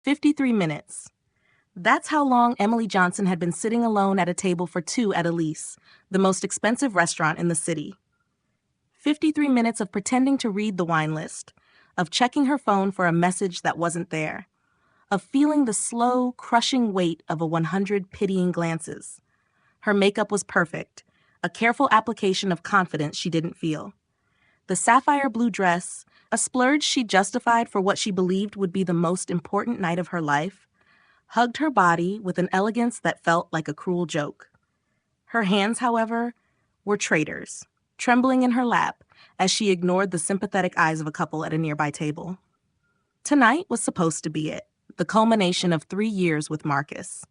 53 minutes. That's how long Emily Johnson had been sitting alone at a table for two at Elise, the most expensive restaurant in the city. 53 minutes of pretending to read the wine list, of checking her phone for a message that wasn't there, of feeling the slow, crushing weight of 100 pitying glances. Her makeup was perfect, a careful application of confidence she didn't feel. The sapphire blue dress, a splurge she justified for what she believed would be the most important night of her life, hugged her body with an elegance that felt like a cruel joke. Her hands, however, were traitors, trembling in her lap as she ignored the sympathetic eyes of a couple at a nearby table. Tonight was supposed to be it, the culmination of 3 years with Marcus.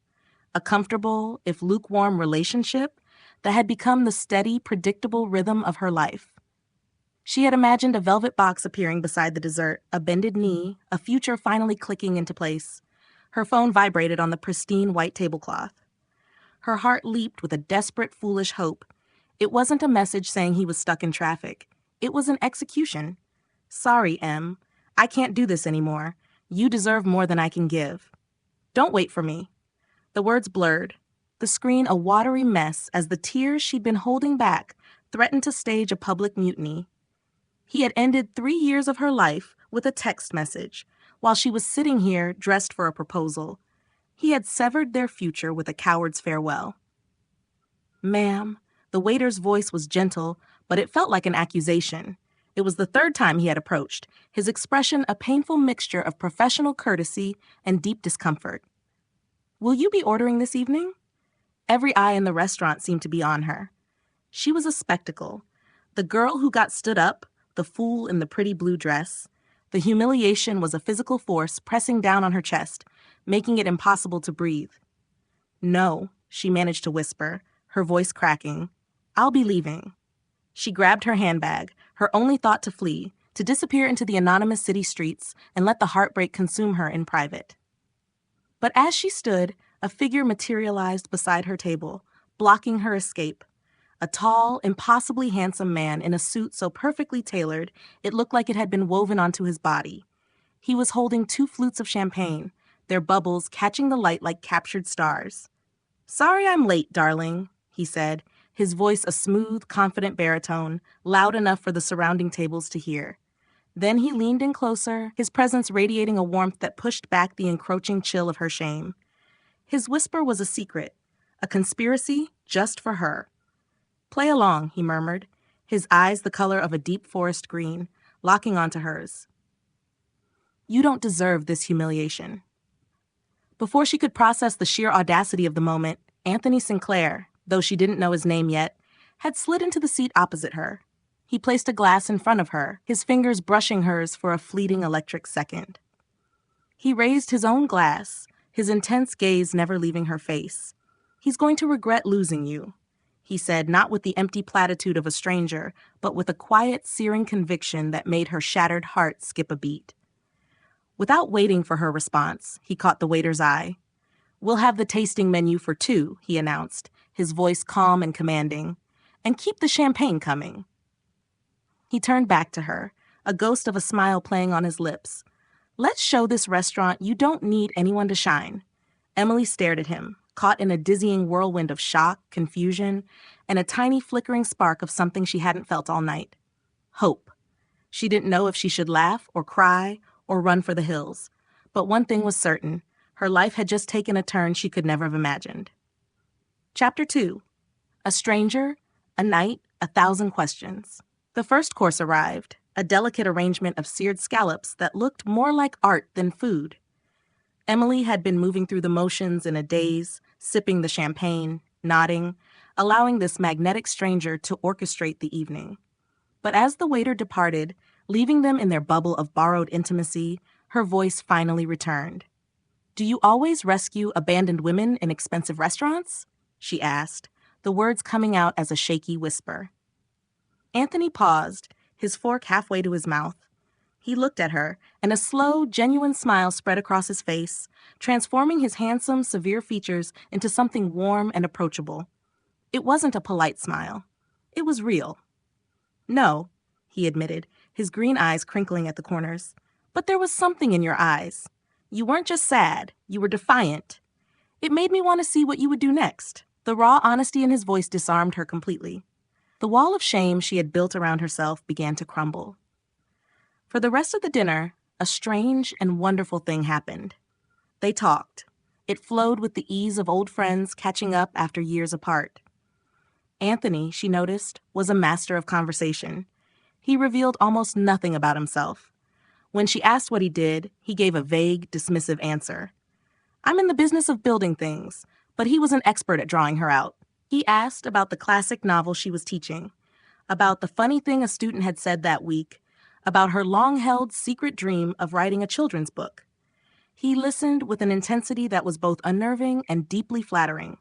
A comfortable, if lukewarm, relationship that had become the steady, predictable rhythm of her life. She had imagined a velvet box appearing beside the dessert, a bended knee, a future finally clicking into place. Her phone vibrated on the pristine white tablecloth. Her heart leaped with a desperate, foolish hope. It wasn't a message saying he was stuck in traffic. It was an execution. Sorry, Em. I can't do this anymore. You deserve more than I can give. Don't wait for me. The words blurred, the screen a watery mess as the tears she'd been holding back threatened to stage a public mutiny. He had ended 3 years of her life with a text message, while she was sitting here dressed for a proposal. He had severed their future with a coward's farewell. Ma'am, the waiter's voice was gentle, but it felt like an accusation. It was the third time he had approached, his expression a painful mixture of professional courtesy and deep discomfort. Will you be ordering this evening? Every eye in the restaurant seemed to be on her. She was a spectacle. The girl who got stood up, the fool in the pretty blue dress. The humiliation was a physical force pressing down on her chest, making it impossible to breathe. No, she managed to whisper, her voice cracking. I'll be leaving. She grabbed her handbag, her only thought to flee, to disappear into the anonymous city streets and let the heartbreak consume her in private. But as she stood, a figure materialized beside her table, blocking her escape. A tall, impossibly handsome man in a suit so perfectly tailored it looked like it had been woven onto his body. He was holding 2 flutes of champagne, their bubbles catching the light like captured stars. Sorry I'm late, darling, he said, his voice a smooth, confident baritone, loud enough for the surrounding tables to hear. Then he leaned in closer, his presence radiating a warmth that pushed back the encroaching chill of her shame. His whisper was a secret, a conspiracy just for her. Play along, he murmured, his eyes the color of a deep forest green, locking onto hers. You don't deserve this humiliation. Before she could process the sheer audacity of the moment, Anthony Sinclair, though she didn't know his name yet, had slid into the seat opposite her. He placed a glass in front of her, his fingers brushing hers for a fleeting electric second. He raised his own glass, his intense gaze never leaving her face. He's going to regret losing you, he said, not with the empty platitude of a stranger, but with a quiet, searing conviction that made her shattered heart skip a beat. Without waiting for her response, he caught the waiter's eye. We'll have the tasting menu for 2, he announced, his voice calm and commanding. And keep the champagne coming. He turned back to her, a ghost of a smile playing on his lips. Let's show this restaurant you don't need anyone to shine. Emily stared at him, caught in a dizzying whirlwind of shock, confusion, and a tiny flickering spark of something she hadn't felt all night. Hope. She didn't know if she should laugh or cry or run for the hills. But one thing was certain. Her life had just taken a turn she could never have imagined. Chapter 2. A stranger, a night, 1,000 questions. The first course arrived, a delicate arrangement of seared scallops that looked more like art than food. Emily had been moving through the motions in a daze, sipping the champagne, nodding, allowing this magnetic stranger to orchestrate the evening. But as the waiter departed, leaving them in their bubble of borrowed intimacy, her voice finally returned. Do you always rescue abandoned women in expensive restaurants? She asked, the words coming out as a shaky whisper. Anthony paused, his fork halfway to his mouth. He looked at her, and a slow, genuine smile spread across his face, transforming his handsome, severe features into something warm and approachable. It wasn't a polite smile. It was real. No, he admitted, his green eyes crinkling at the corners. But there was something in your eyes. You weren't just sad, you were defiant. It made me want to see what you would do next. The raw honesty in his voice disarmed her completely. The wall of shame she had built around herself began to crumble. For the rest of the dinner, a strange and wonderful thing happened. They talked. It flowed with the ease of old friends catching up after years apart. Anthony, she noticed, was a master of conversation. He revealed almost nothing about himself. When she asked what he did, he gave a vague, dismissive answer. I'm in the business of building things, but he was an expert at drawing her out. He asked about the classic novel she was teaching, about the funny thing a student had said that week, about her long-held secret dream of writing a children's book. He listened with an intensity that was both unnerving and deeply flattering.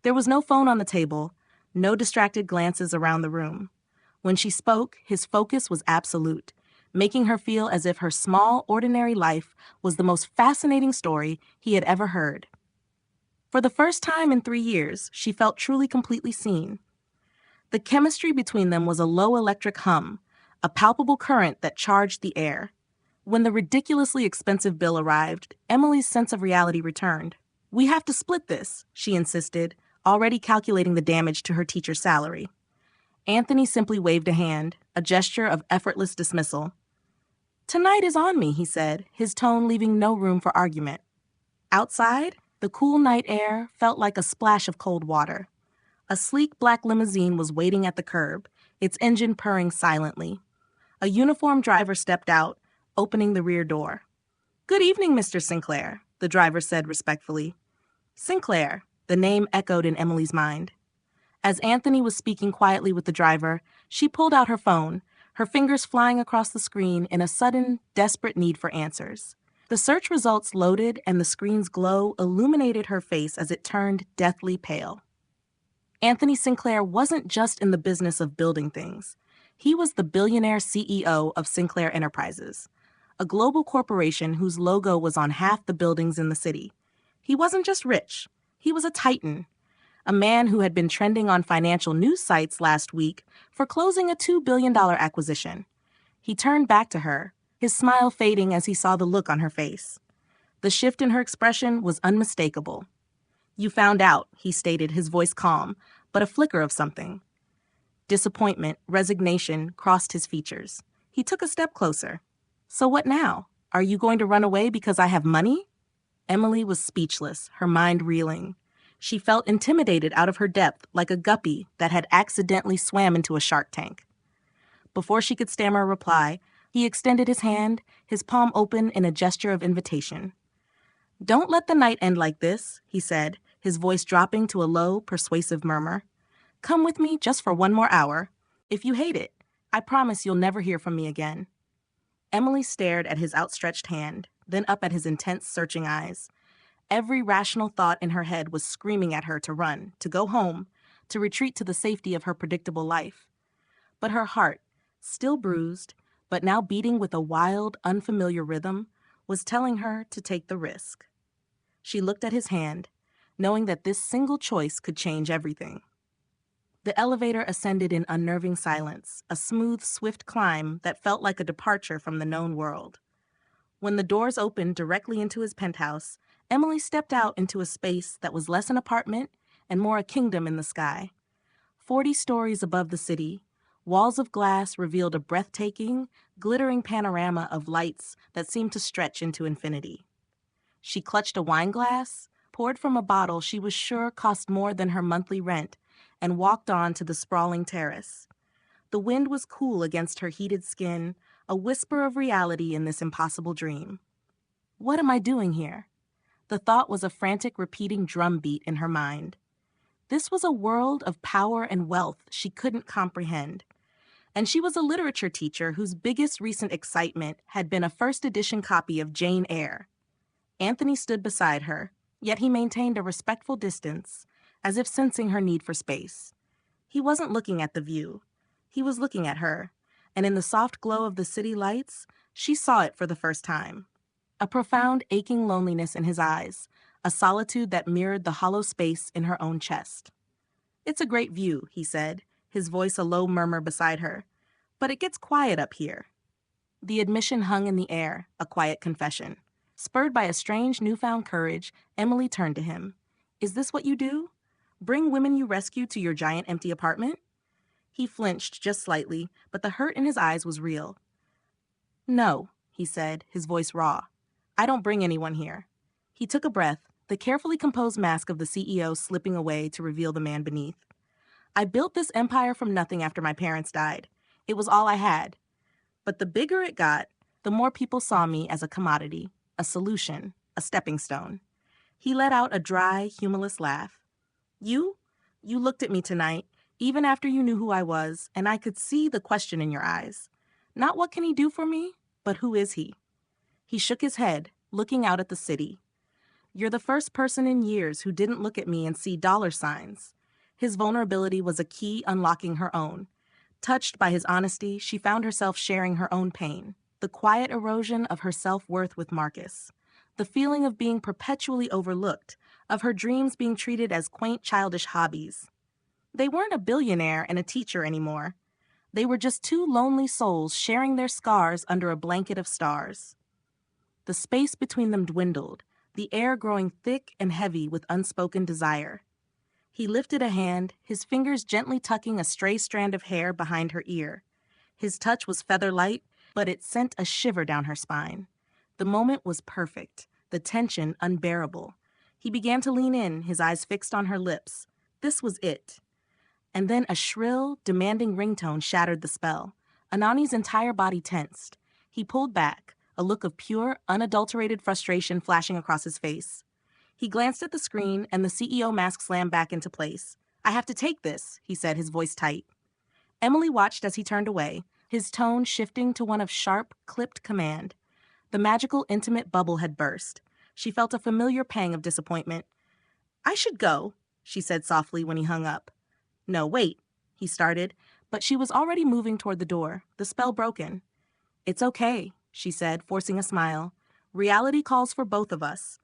There was no phone on the table, no distracted glances around the room. When she spoke, his focus was absolute, making her feel as if her small, ordinary life was the most fascinating story he had ever heard. For the first time in 3 years, she felt truly completely seen. The chemistry between them was a low electric hum, a palpable current that charged the air. When the ridiculously expensive bill arrived, Emily's sense of reality returned. We have to split this, she insisted, already calculating the damage to her teacher's salary. Anthony simply waved a hand, a gesture of effortless dismissal. Tonight is on me, he said, his tone leaving no room for argument. Outside, the cool night air felt like a splash of cold water. A sleek black limousine was waiting at the curb, its engine purring silently. A uniformed driver stepped out, opening the rear door. Good evening, Mr. Sinclair, the driver said respectfully. Sinclair, the name echoed in Emily's mind. As Anthony was speaking quietly with the driver, she pulled out her phone, her fingers flying across the screen in a sudden, desperate need for answers. The search results loaded and the screen's glow illuminated her face as it turned deathly pale. Anthony Sinclair wasn't just in the business of building things. He was the billionaire CEO of Sinclair Enterprises, a global corporation whose logo was on half the buildings in the city. He wasn't just rich, he was a titan, a man who had been trending on financial news sites last week for closing a $2 billion acquisition. He turned back to her, his smile fading as he saw the look on her face. The shift in her expression was unmistakable. You found out, he stated, his voice calm, but a flicker of something. Disappointment, resignation crossed his features. He took a step closer. So what now? Are you going to run away because I have money? Emily was speechless, her mind reeling. She felt intimidated out of her depth, like a guppy that had accidentally swam into a shark tank. Before she could stammer a reply, he extended his hand, his palm open in a gesture of invitation. Don't let the night end like this, he said, his voice dropping to a low, persuasive murmur. Come with me just for one more hour. If you hate it, I promise you'll never hear from me again. Emily stared at his outstretched hand, then up at his intense, searching eyes. Every rational thought in her head was screaming at her to run, to go home, to retreat to the safety of her predictable life. But her heart, still bruised, but now beating with a wild, unfamiliar rhythm, was telling her to take the risk. She looked at his hand, knowing that this single choice could change everything. The elevator ascended in unnerving silence, a smooth, swift climb that felt like a departure from the known world. When the doors opened directly into his penthouse, Emily stepped out into a space that was less an apartment and more a kingdom in the sky. 40 stories above the city, walls of glass revealed a breathtaking, glittering panorama of lights that seemed to stretch into infinity. She clutched a wine glass, poured from a bottle she was sure cost more than her monthly rent, and walked on to the sprawling terrace. The wind was cool against her heated skin, a whisper of reality in this impossible dream. What am I doing here? The thought was a frantic, repeating drumbeat in her mind. This was a world of power and wealth she couldn't comprehend. And she was a literature teacher whose biggest recent excitement had been a first-edition copy of Jane Eyre. Anthony stood beside her, yet he maintained a respectful distance, as if sensing her need for space. He wasn't looking at the view. He was looking at her, and in the soft glow of the city lights, she saw it for the first time. A profound, aching loneliness in his eyes, a solitude that mirrored the hollow space in her own chest. It's a great view, he said, his voice a low murmur beside her, but it gets quiet up here. The admission hung in the air, a quiet confession. Spurred by a strange newfound courage, Emily turned to him. Is this what you do? Bring women you rescue to your giant empty apartment? He flinched just slightly, but the hurt in his eyes was real. No, he said, his voice raw. I don't bring anyone here. He took a breath, the carefully composed mask of the CEO slipping away to reveal the man beneath. I built this empire from nothing after my parents died. It was all I had. But the bigger it got, the more people saw me as a commodity, a solution, a stepping stone. He let out a dry, humorless laugh. You looked at me tonight, even after you knew who I was, and I could see the question in your eyes. Not what can he do for me, but who is he? He shook his head, looking out at the city. You're the first person in years who didn't look at me and see dollar signs. His vulnerability was a key unlocking her own. Touched by his honesty, she found herself sharing her own pain, the quiet erosion of her self-worth with Marcus, the feeling of being perpetually overlooked, of her dreams being treated as quaint childish hobbies. They weren't a billionaire and a teacher anymore. They were just two lonely souls sharing their scars under a blanket of stars. The space between them dwindled, the air growing thick and heavy with unspoken desire. He lifted a hand, his fingers gently tucking a stray strand of hair behind her ear. His touch was feather-light, but it sent a shiver down her spine. The moment was perfect, the tension unbearable. He began to lean in, his eyes fixed on her lips. This was it. And then a shrill, demanding ringtone shattered the spell. Anani's entire body tensed. He pulled back, a look of pure, unadulterated frustration flashing across his face. He glanced at the screen, and the CEO mask slammed back into place. I have to take this, he said, his voice tight. Emily watched as he turned away, his tone shifting to one of sharp, clipped command. The magical, intimate bubble had burst. She felt a familiar pang of disappointment. I should go, she said softly when he hung up. No, wait, he started, but she was already moving toward the door, the spell broken. It's okay, she said, forcing a smile. Reality calls for both of us.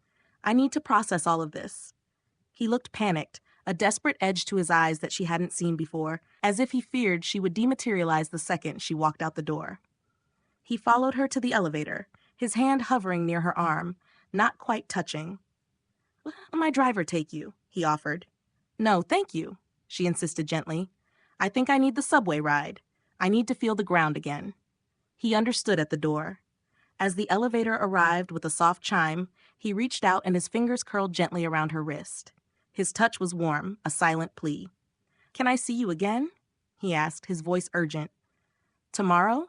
I need to process all of this. He looked panicked, a desperate edge to his eyes that she hadn't seen before, as if he feared she would dematerialize the second she walked out the door. He followed her to the elevator, his hand hovering near her arm, not quite touching. Let my driver take you, he offered. No, thank you, she insisted gently. I think I need the subway ride. I need to feel the ground again. He understood at the door. As the elevator arrived with a soft chime, he reached out and his fingers curled gently around her wrist. His touch was warm, a silent plea. Can I see you again? He asked, his voice urgent. Tomorrow?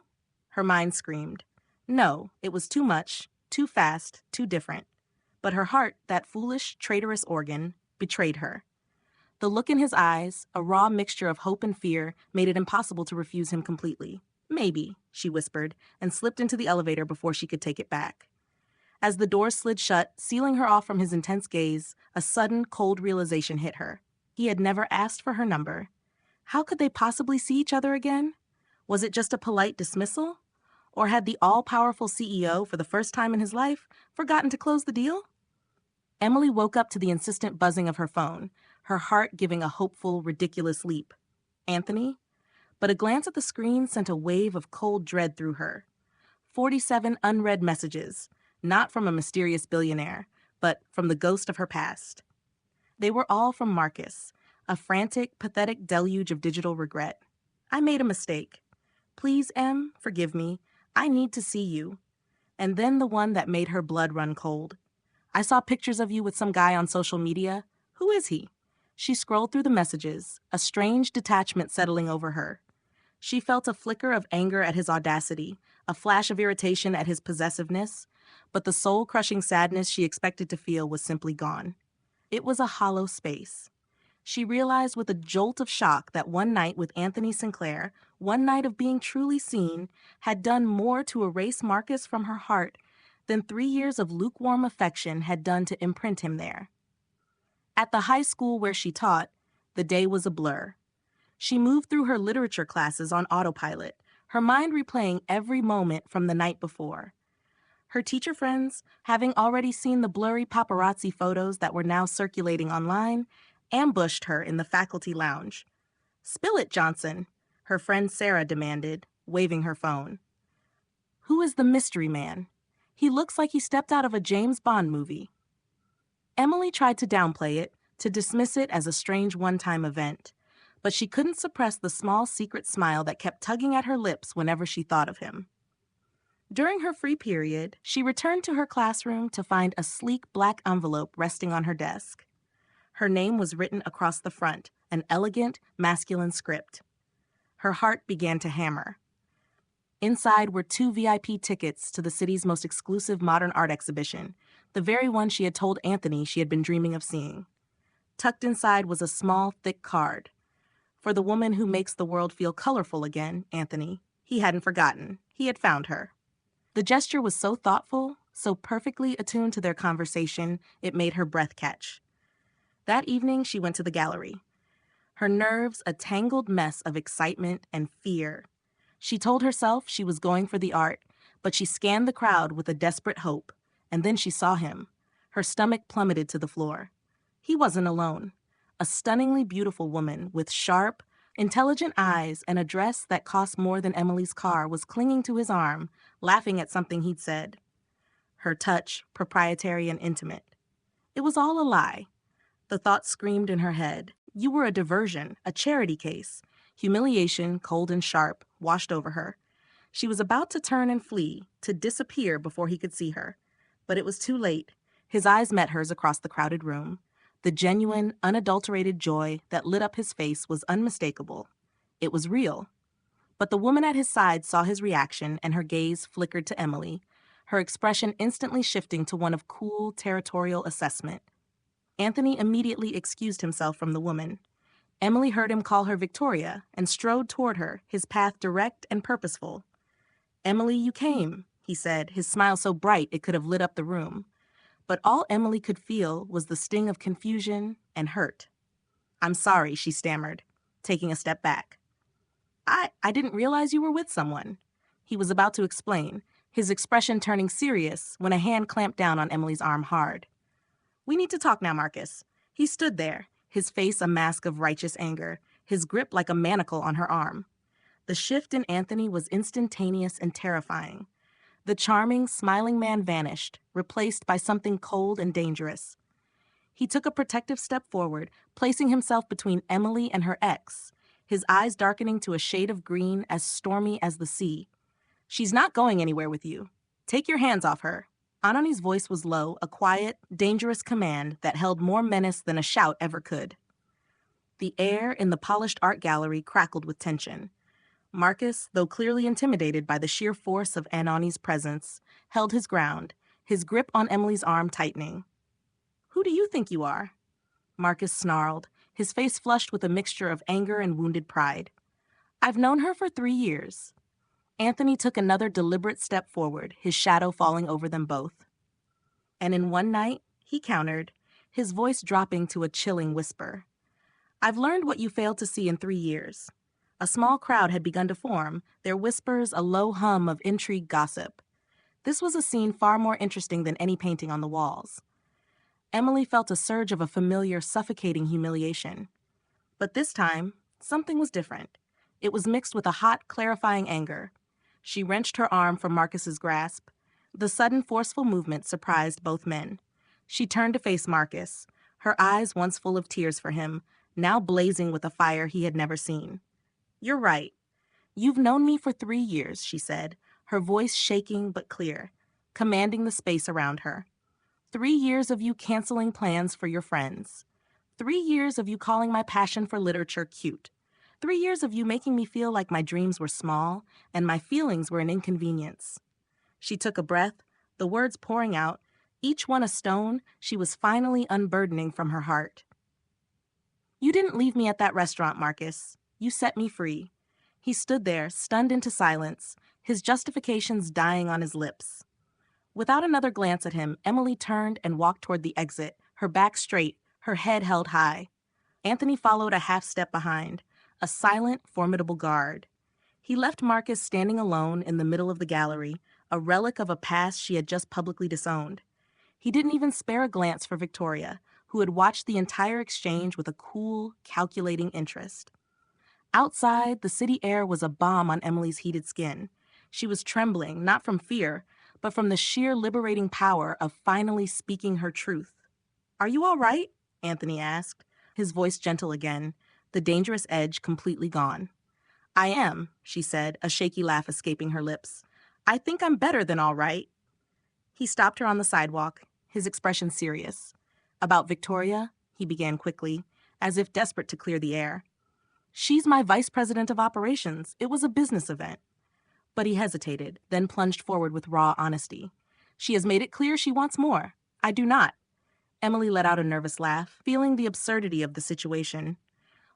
Her mind screamed. No, it was too much, too fast, too different. But her heart, that foolish, traitorous organ, betrayed her. The look in his eyes, a raw mixture of hope and fear, made it impossible to refuse him completely. Maybe, she whispered, and slipped into the elevator before she could take it back. As the door slid shut, sealing her off from his intense gaze, a sudden, cold realization hit her. He had never asked for her number. How could they possibly see each other again? Was it just a polite dismissal? Or had the all-powerful CEO, for the first time in his life, forgotten to close the deal? Emily woke up to the insistent buzzing of her phone, her heart giving a hopeful, ridiculous leap. Anthony? But a glance at the screen sent a wave of cold dread through her. 47 unread messages, not from a mysterious billionaire, but from the ghost of her past. They were all from Marcus, a frantic, pathetic deluge of digital regret. I made a mistake. Please, Em, forgive me. I need to see you. And then the one that made her blood run cold. I saw pictures of you with some guy on social media. Who is he? She scrolled through the messages, a strange detachment settling over her. She felt a flicker of anger at his audacity, a flash of irritation at his possessiveness, but the soul-crushing sadness she expected to feel was simply gone. It was a hollow space. She realized with a jolt of shock that one night with Anthony Sinclair, one night of being truly seen, had done more to erase Marcus from her heart than 3 years of lukewarm affection had done to imprint him there. At the high school where she taught, the day was a blur. She moved through her literature classes on autopilot, her mind replaying every moment from the night before. Her teacher friends, having already seen the blurry paparazzi photos that were now circulating online, ambushed her in the faculty lounge. Spill it, Johnson, her friend Sarah demanded, waving her phone. Who is the mystery man? He looks like he stepped out of a James Bond movie." Emily tried to downplay it, to dismiss it as a strange one-time event, but she couldn't suppress the small secret smile that kept tugging at her lips whenever she thought of him. During her free period, she returned to her classroom to find a sleek black envelope resting on her desk. Her name was written across the front, an elegant, masculine script. Her heart began to hammer. Inside were 2 VIP tickets to the city's most exclusive modern art exhibition, the very one she had told Anthony she had been dreaming of seeing. Tucked inside was a small, thick card. For the woman who makes the world feel colorful again, Anthony. He hadn't forgotten. He had found her. The gesture was so thoughtful, so perfectly attuned to their conversation, it made her breath catch. That evening, she went to the gallery. Her nerves a tangled mess of excitement and fear. She told herself she was going for the art, but she scanned the crowd with a desperate hope, and then she saw him. Her stomach plummeted to the floor. He wasn't alone. A stunningly beautiful woman with sharp, intelligent eyes and a dress that cost more than Emily's car was clinging to his arm, laughing at something he'd said. Her touch, proprietary and intimate. It was all a lie. The thought screamed in her head. You were a diversion, a charity case. Humiliation, cold and sharp, washed over her. She was about to turn and flee, to disappear before he could see her. But it was too late. His eyes met hers across the crowded room. The genuine, unadulterated joy that lit up his face was unmistakable. It was real. But the woman at his side saw his reaction, and her gaze flickered to Emily, her expression instantly shifting to one of cool, territorial assessment. Anthony immediately excused himself from the woman. Emily heard him call her Victoria and strode toward her, his path direct and purposeful. "Emily, you came," he said, his smile so bright it could have lit up the room. But all Emily could feel was the sting of confusion and hurt. "I'm sorry," she stammered, taking a step back. I didn't realize you were with someone." He was about to explain, his expression turning serious when a hand clamped down on Emily's arm hard. "We need to talk now, Marcus." He stood there, his face a mask of righteous anger, his grip like a manacle on her arm. The shift in Anthony was instantaneous and terrifying. The charming, smiling man vanished, replaced by something cold and dangerous. He took a protective step forward, placing himself between Emily and her ex, his eyes darkening to a shade of green as stormy as the sea. "She's not going anywhere with you. Take your hands off her." Anani's voice was low, a quiet, dangerous command that held more menace than a shout ever could. The air in the polished art gallery crackled with tension. Marcus, though clearly intimidated by the sheer force of Anani's presence, held his ground, his grip on Emily's arm tightening. "Who do you think you are?" Marcus snarled, his face flushed with a mixture of anger and wounded pride. "I've known her for 3 years." Anthony took another deliberate step forward, his shadow falling over them both. "And in one night," he countered, his voice dropping to a chilling whisper. "I've learned what you failed to see in 3 years." A small crowd had begun to form, their whispers a low hum of intrigue gossip. This was a scene far more interesting than any painting on the walls. Emily felt a surge of a familiar, suffocating humiliation. But this time, something was different. It was mixed with a hot, clarifying anger. She wrenched her arm from Marcus's grasp. The sudden, forceful movement surprised both men. She turned to face Marcus, her eyes once full of tears for him, now blazing with a fire he had never seen. "You're right. You've known me for 3 years," she said, her voice shaking but clear, commanding the space around her. 3 years of you canceling plans for your friends. 3 years of you calling my passion for literature cute. 3 years of you making me feel like my dreams were small and my feelings were an inconvenience. She took a breath, the words pouring out, each one a stone she was finally unburdening from her heart. "You didn't leave me at that restaurant, Marcus. You set me free." He stood there, stunned into silence, his justifications dying on his lips. Without another glance at him, Emily turned and walked toward the exit, her back straight, her head held high. Anthony followed a half step behind, a silent, formidable guard. He left Marcus standing alone in the middle of the gallery, a relic of a past she had just publicly disowned. He didn't even spare a glance for Victoria, who had watched the entire exchange with a cool, calculating interest. Outside, the city air was a balm on Emily's heated skin. She was trembling, not from fear, but from the sheer liberating power of finally speaking her truth. "Are you all right?" Anthony asked, his voice gentle again, the dangerous edge completely gone. "I am," she said, a shaky laugh escaping her lips. "I think I'm better than all right." He stopped her on the sidewalk, his expression serious. "About Victoria?" he began quickly, as if desperate to clear the air. "She's my vice president of operations. It was a business event." But he hesitated, then plunged forward with raw honesty. "She has made it clear she wants more. I do not." Emily let out a nervous laugh, feeling the absurdity of the situation.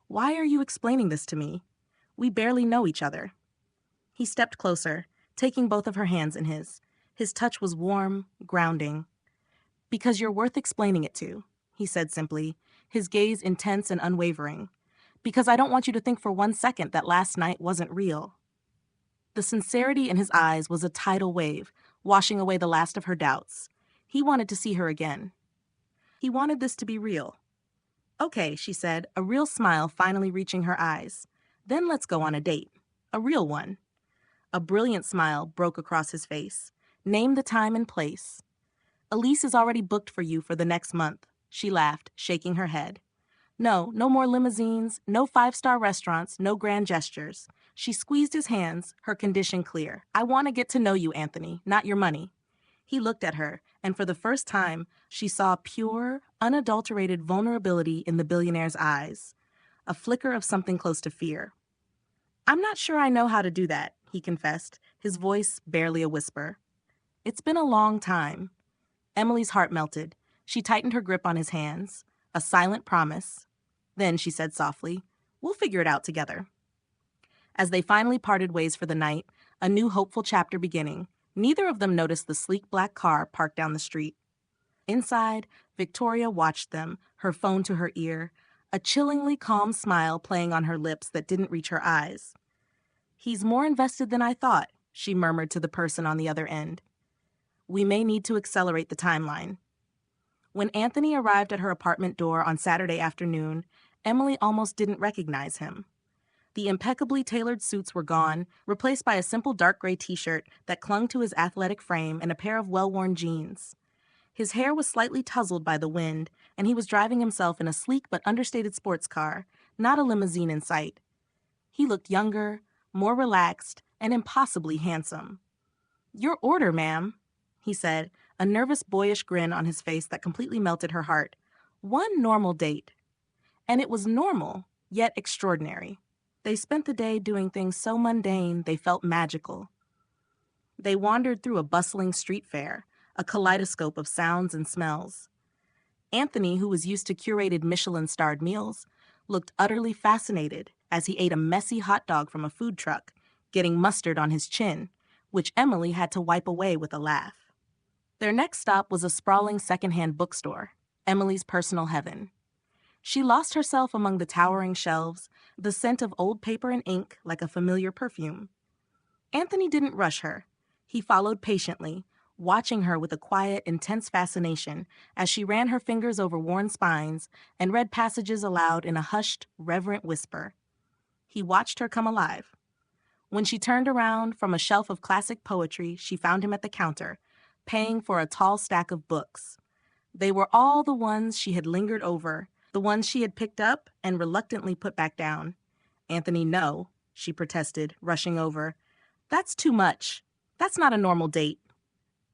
"Why are you explaining this to me? We barely know each other." He stepped closer, taking both of her hands in his. His touch was warm, grounding. "Because you're worth explaining it to," he said simply, his gaze intense and unwavering. "Because I don't want you to think for 1 second that last night wasn't real." The sincerity in his eyes was a tidal wave, washing away the last of her doubts. He wanted to see her again. He wanted this to be real. "Okay," she said, a real smile finally reaching her eyes. "Then let's go on a date. A real one." A brilliant smile broke across his face. "Name the time and place." "Elise is already booked for you for the next month," she laughed, shaking her head. "No, no more limousines, no five-star restaurants, no grand gestures." She squeezed his hands, her condition clear. "I want to get to know you, Anthony, not your money." He looked at her, and for the first time, she saw pure, unadulterated vulnerability in the billionaire's eyes, a flicker of something close to fear. "I'm not sure I know how to do that," he confessed, his voice barely a whisper. "It's been a long time." Emily's heart melted. She tightened her grip on his hands, a silent promise. Then she said softly, "We'll figure it out together." As they finally parted ways for the night, a new hopeful chapter beginning, neither of them noticed the sleek black car parked down the street. Inside, Victoria watched them, her phone to her ear, a chillingly calm smile playing on her lips that didn't reach her eyes. "He's more invested than I thought," she murmured to the person on the other end. "We may need to accelerate the timeline." When Anthony arrived at her apartment door on Saturday afternoon, Emily almost didn't recognize him. The impeccably tailored suits were gone, replaced by a simple dark gray t-shirt that clung to his athletic frame and a pair of well-worn jeans. His hair was slightly tousled by the wind, and he was driving himself in a sleek but understated sports car, not a limousine in sight. He looked younger, more relaxed, and impossibly handsome. "Your order, ma'am," he said, a nervous, boyish grin on his face that completely melted her heart. One normal date. And it was normal, yet extraordinary. They spent the day doing things so mundane they felt magical. They wandered through a bustling street fair, a kaleidoscope of sounds and smells. Anthony, who was used to curated Michelin-starred meals, looked utterly fascinated as he ate a messy hot dog from a food truck, getting mustard on his chin, which Emily had to wipe away with a laugh. Their next stop was a sprawling secondhand bookstore, Emily's personal heaven. She lost herself among the towering shelves, the scent of old paper and ink like a familiar perfume. Anthony didn't rush her. He followed patiently, watching her with a quiet, intense fascination as she ran her fingers over worn spines and read passages aloud in a hushed, reverent whisper. He watched her come alive. When she turned around from a shelf of classic poetry, she found him at the counter, paying for a tall stack of books. They were all the ones she had lingered over, the ones she had picked up and reluctantly put back down. "Anthony, no," she protested, rushing over. "That's too much. That's not a normal date."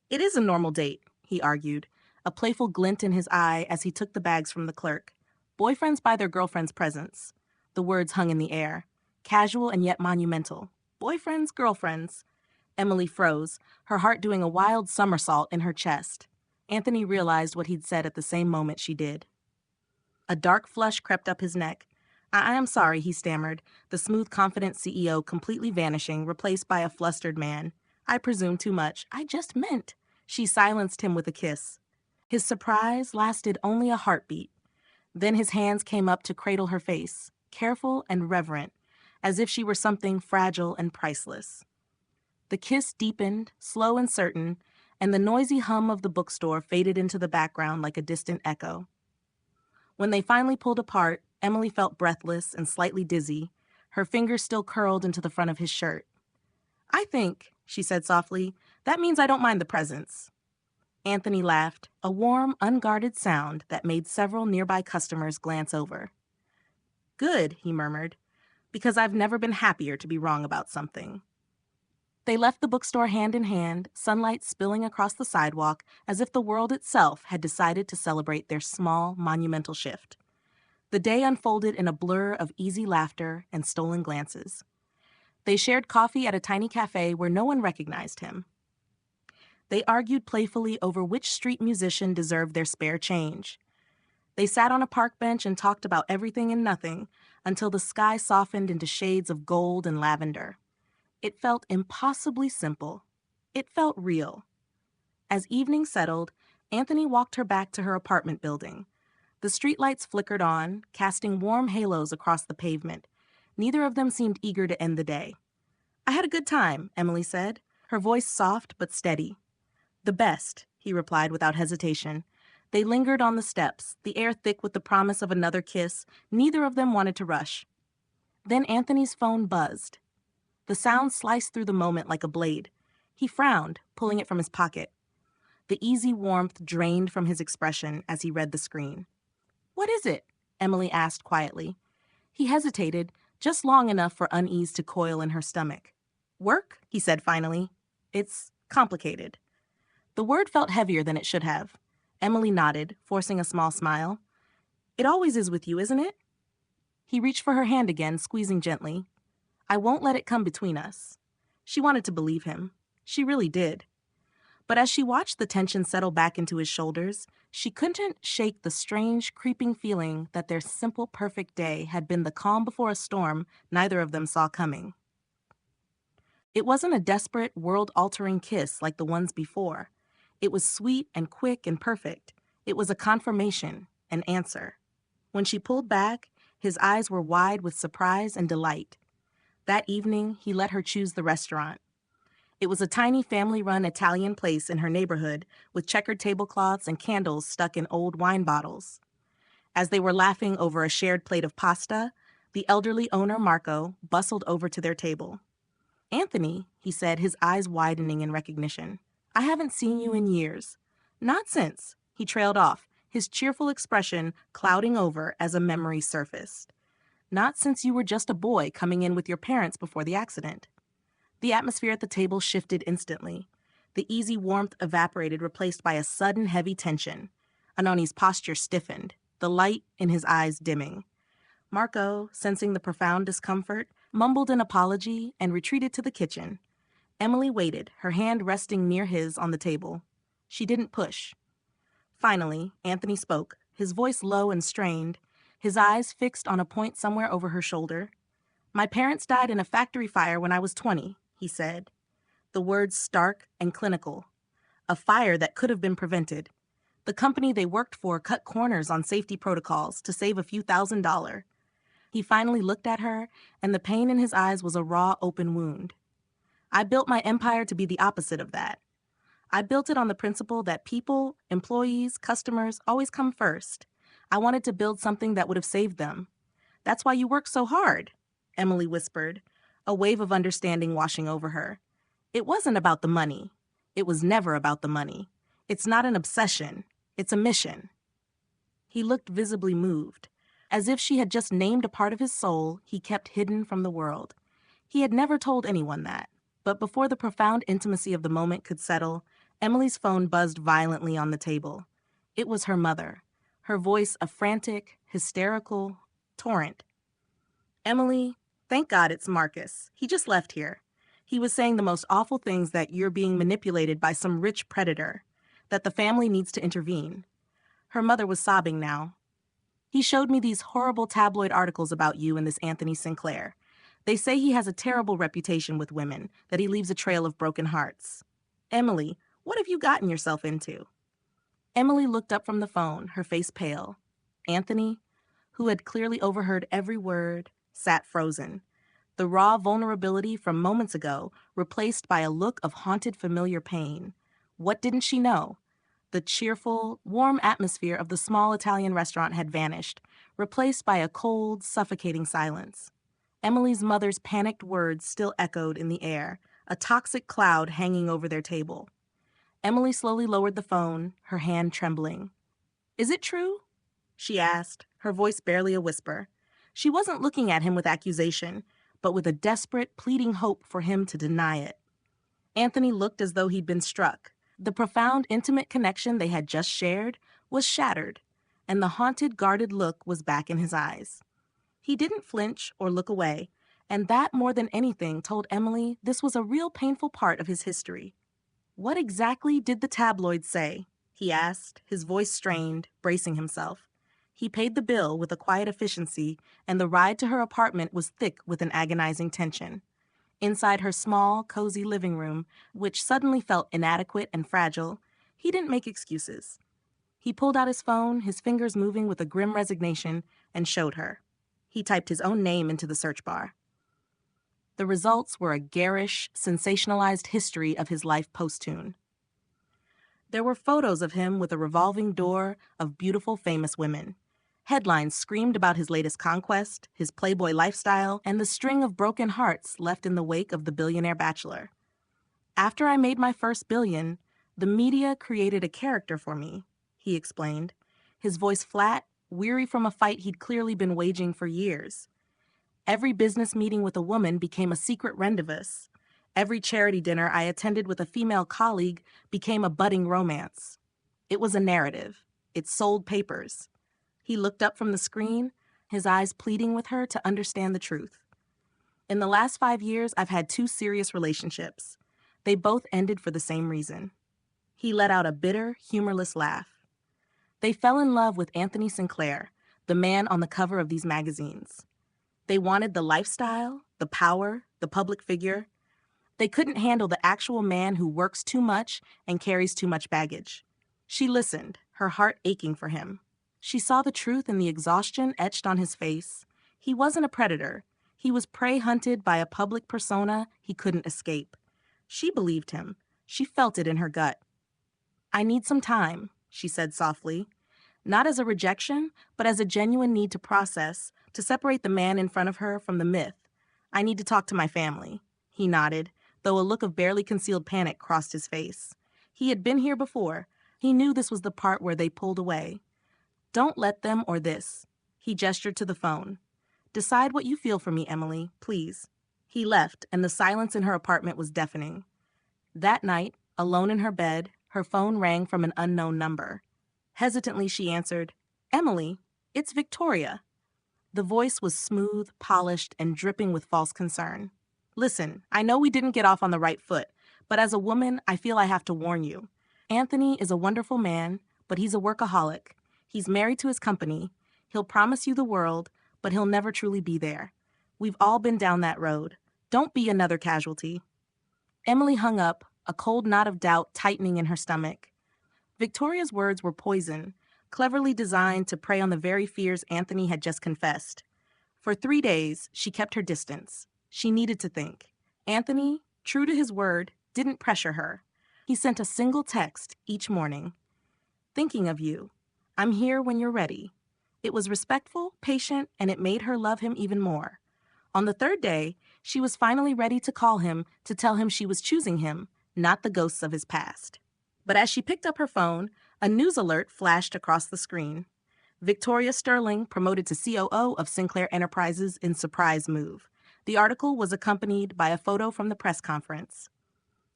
"It is a normal date," he argued, a playful glint in his eye as he took the bags from the clerk. "Boyfriends buy their girlfriends presents." The words hung in the air, casual and yet monumental. Boyfriends, girlfriends. Emily froze, her heart doing a wild somersault in her chest. Anthony realized what he'd said at the same moment she did. A dark flush crept up his neck. I am sorry," he stammered, the smooth, confident CEO completely vanishing, replaced by a flustered man. "I presume too much. I just meant." She silenced him with a kiss. His surprise lasted only a heartbeat. Then his hands came up to cradle her face, careful and reverent, as if she were something fragile and priceless. The kiss deepened, slow and certain, and the noisy hum of the bookstore faded into the background like a distant echo. When they finally pulled apart, Emily felt breathless and slightly dizzy, her fingers still curled into the front of his shirt. "I think," she said softly, That means I don't mind the presents. Anthony laughed, a warm, unguarded sound that made several nearby customers glance over. Good, he murmured, because I've never been happier to be wrong about something. They left the bookstore hand in hand, sunlight spilling across the sidewalk as if the world itself had decided to celebrate their small, monumental shift. The day unfolded in a blur of easy laughter and stolen glances. They shared coffee at a tiny cafe where no one recognized him. They argued playfully over which street musician deserved their spare change. They sat on a park bench and talked about everything and nothing until the sky softened into shades of gold and lavender. It felt impossibly simple. It felt real. As evening settled, Anthony walked her back to her apartment building. The streetlights flickered on, casting warm halos across the pavement. Neither of them seemed eager to end the day. I had a good time, Emily said, her voice soft but steady. The best, he replied without hesitation. They lingered on the steps, the air thick with the promise of another kiss. Neither of them wanted to rush. Then Anthony's phone buzzed. The sound sliced through the moment like a blade. He frowned, pulling it from his pocket. The easy warmth drained from his expression as he read the screen. What is it? Emily asked quietly. He hesitated, just long enough for unease to coil in her stomach. Work? He said finally. It's complicated. The word felt heavier than it should have. Emily nodded, forcing a small smile. It always is with you, isn't it? He reached for her hand again, squeezing gently. I won't let it come between us. She wanted to believe him. She really did. But as she watched the tension settle back into his shoulders, she couldn't shake the strange, creeping feeling that their simple, perfect day had been the calm before a storm neither of them saw coming. It wasn't a desperate, world-altering kiss like the ones before. It was sweet and quick and perfect. It was a confirmation, an answer. When she pulled back, his eyes were wide with surprise and delight. That evening, he let her choose the restaurant. It was a tiny family-run Italian place in her neighborhood with checkered tablecloths and candles stuck in old wine bottles. As they were laughing over a shared plate of pasta, the elderly owner, Marco, bustled over to their table. Anthony, he said, his eyes widening in recognition. I haven't seen you in years. Not since, he trailed off, his cheerful expression clouding over as a memory surfaced. Not since you were just a boy coming in with your parents before the accident. The atmosphere at the table shifted instantly. The easy warmth evaporated, replaced by a sudden heavy tension. Anoni's posture stiffened, the light in his eyes dimming. Marco, sensing the profound discomfort, mumbled an apology and retreated to the kitchen. Emily waited, her hand resting near his on the table. She didn't push. Finally, Anthony spoke, his voice low and strained, his eyes fixed on a point somewhere over her shoulder. My parents died in a factory fire when I was 20, he said. The words stark and clinical. A fire that could have been prevented. The company they worked for cut corners on safety protocols to save a few $1,000s. He finally looked at her, and the pain in his eyes was a raw, open wound. I built my empire to be the opposite of that. I built it on the principle that people, employees, customers always come first. I wanted to build something that would have saved them. That's why you work so hard, Emily whispered, a wave of understanding washing over her. It wasn't about the money. It was never about the money. It's not an obsession. It's a mission. He looked visibly moved, as if she had just named a part of his soul he kept hidden from the world. He had never told anyone that. But before the profound intimacy of the moment could settle, Emily's phone buzzed violently on the table. It was her mother, her voice a frantic, hysterical torrent. Emily, thank God it's Marcus. He just left here. He was saying the most awful things, that you're being manipulated by some rich predator, that the family needs to intervene. Her mother was sobbing now. He showed me these horrible tabloid articles about you and this Anthony Sinclair. They say he has a terrible reputation with women, that he leaves a trail of broken hearts. Emily, what have you gotten yourself into? Emily looked up from the phone, her face pale. Anthony, who had clearly overheard every word, sat frozen. The raw vulnerability from moments ago replaced by a look of haunted familiar pain. What didn't she know? The cheerful, warm atmosphere of the small Italian restaurant had vanished, replaced by a cold, suffocating silence. Emily's mother's panicked words still echoed in the air. a toxic cloud hanging over their table. Emily slowly lowered the phone, her hand trembling. "Is it true?" she asked, her voice barely a whisper. She wasn't looking at him with accusation, but with a desperate, pleading hope for him to deny it. Anthony looked as though he'd been struck. The profound, intimate connection they had just shared was shattered, and the haunted, guarded look was back in his eyes. He didn't flinch or look away, and that more than anything told Emily this was a real painful part of his history. "What exactly did the tabloids say?" he asked, his voice strained, bracing himself. He paid the bill with a quiet efficiency, and the ride to her apartment was thick with an agonizing tension. Inside her small, cozy living room, which suddenly felt inadequate and fragile, he didn't make excuses. He pulled out his phone, his fingers moving with a grim resignation, and showed her. He typed his own name into the search bar. The results were a garish, sensationalized history of his life post-tune. There were photos of him with a revolving door of beautiful, famous women. Headlines screamed about his latest conquest, his playboy lifestyle, and the string of broken hearts left in the wake of the billionaire bachelor. "After I made my first billion, the media created a character for me," he explained, his voice flat, weary from a fight he'd clearly been waging for years. "Every business meeting with a woman became a secret rendezvous. Every charity dinner I attended with a female colleague became a budding romance. It was a narrative. It sold papers." He looked up from the screen, his eyes pleading with her to understand the truth. "In the last 5 years, I've had 2 serious relationships. They both ended for the same reason." He let out a bitter, humorless laugh. They fell in love with Anthony Sinclair, the man on the cover of these magazines. They wanted the lifestyle, the power, the public figure. They couldn't handle the actual man who works too much and carries too much baggage. She listened, her heart aching for him. She saw the truth in the exhaustion etched on his face. He wasn't a predator. He was prey hunted by a public persona he couldn't escape. She believed him. She felt it in her gut. "I need some time," she said softly. Not as a rejection, but as a genuine need to process, to separate the man in front of her from the myth. "I need to talk to my family." He nodded, though a look of barely concealed panic crossed his face. He had been here before. He knew this was the part where they pulled away. "Don't let them or this." He gestured to the phone. "Decide what you feel for me, Emily, please." He left, and the silence in her apartment was deafening. That night, alone in her bed, her phone rang from an unknown number. Hesitantly, she answered, "Emily, it's Victoria." The voice was smooth, polished, and dripping with false concern. "Listen, I know we didn't get off on the right foot, but as a woman, I feel I have to warn you. Anthony is a wonderful man, but he's a workaholic. He's married to his company. He'll promise you the world, but he'll never truly be there. We've all been down that road. Don't be another casualty." Emily hung up, a cold knot of doubt tightening in her stomach. Victoria's words were poison, cleverly designed to prey on the very fears Anthony had just confessed. For 3 days, she kept her distance. She needed to think. Anthony, true to his word, didn't pressure her. He sent a single text each morning. "Thinking of you. I'm here when you're ready." It was respectful, patient, and it made her love him even more. On the 3rd day, she was finally ready to call him to tell him she was choosing him, not the ghosts of his past. But as she picked up her phone, a news alert flashed across the screen. Victoria Sterling promoted to COO of Sinclair Enterprises in surprise move. The article was accompanied by a photo from the press conference.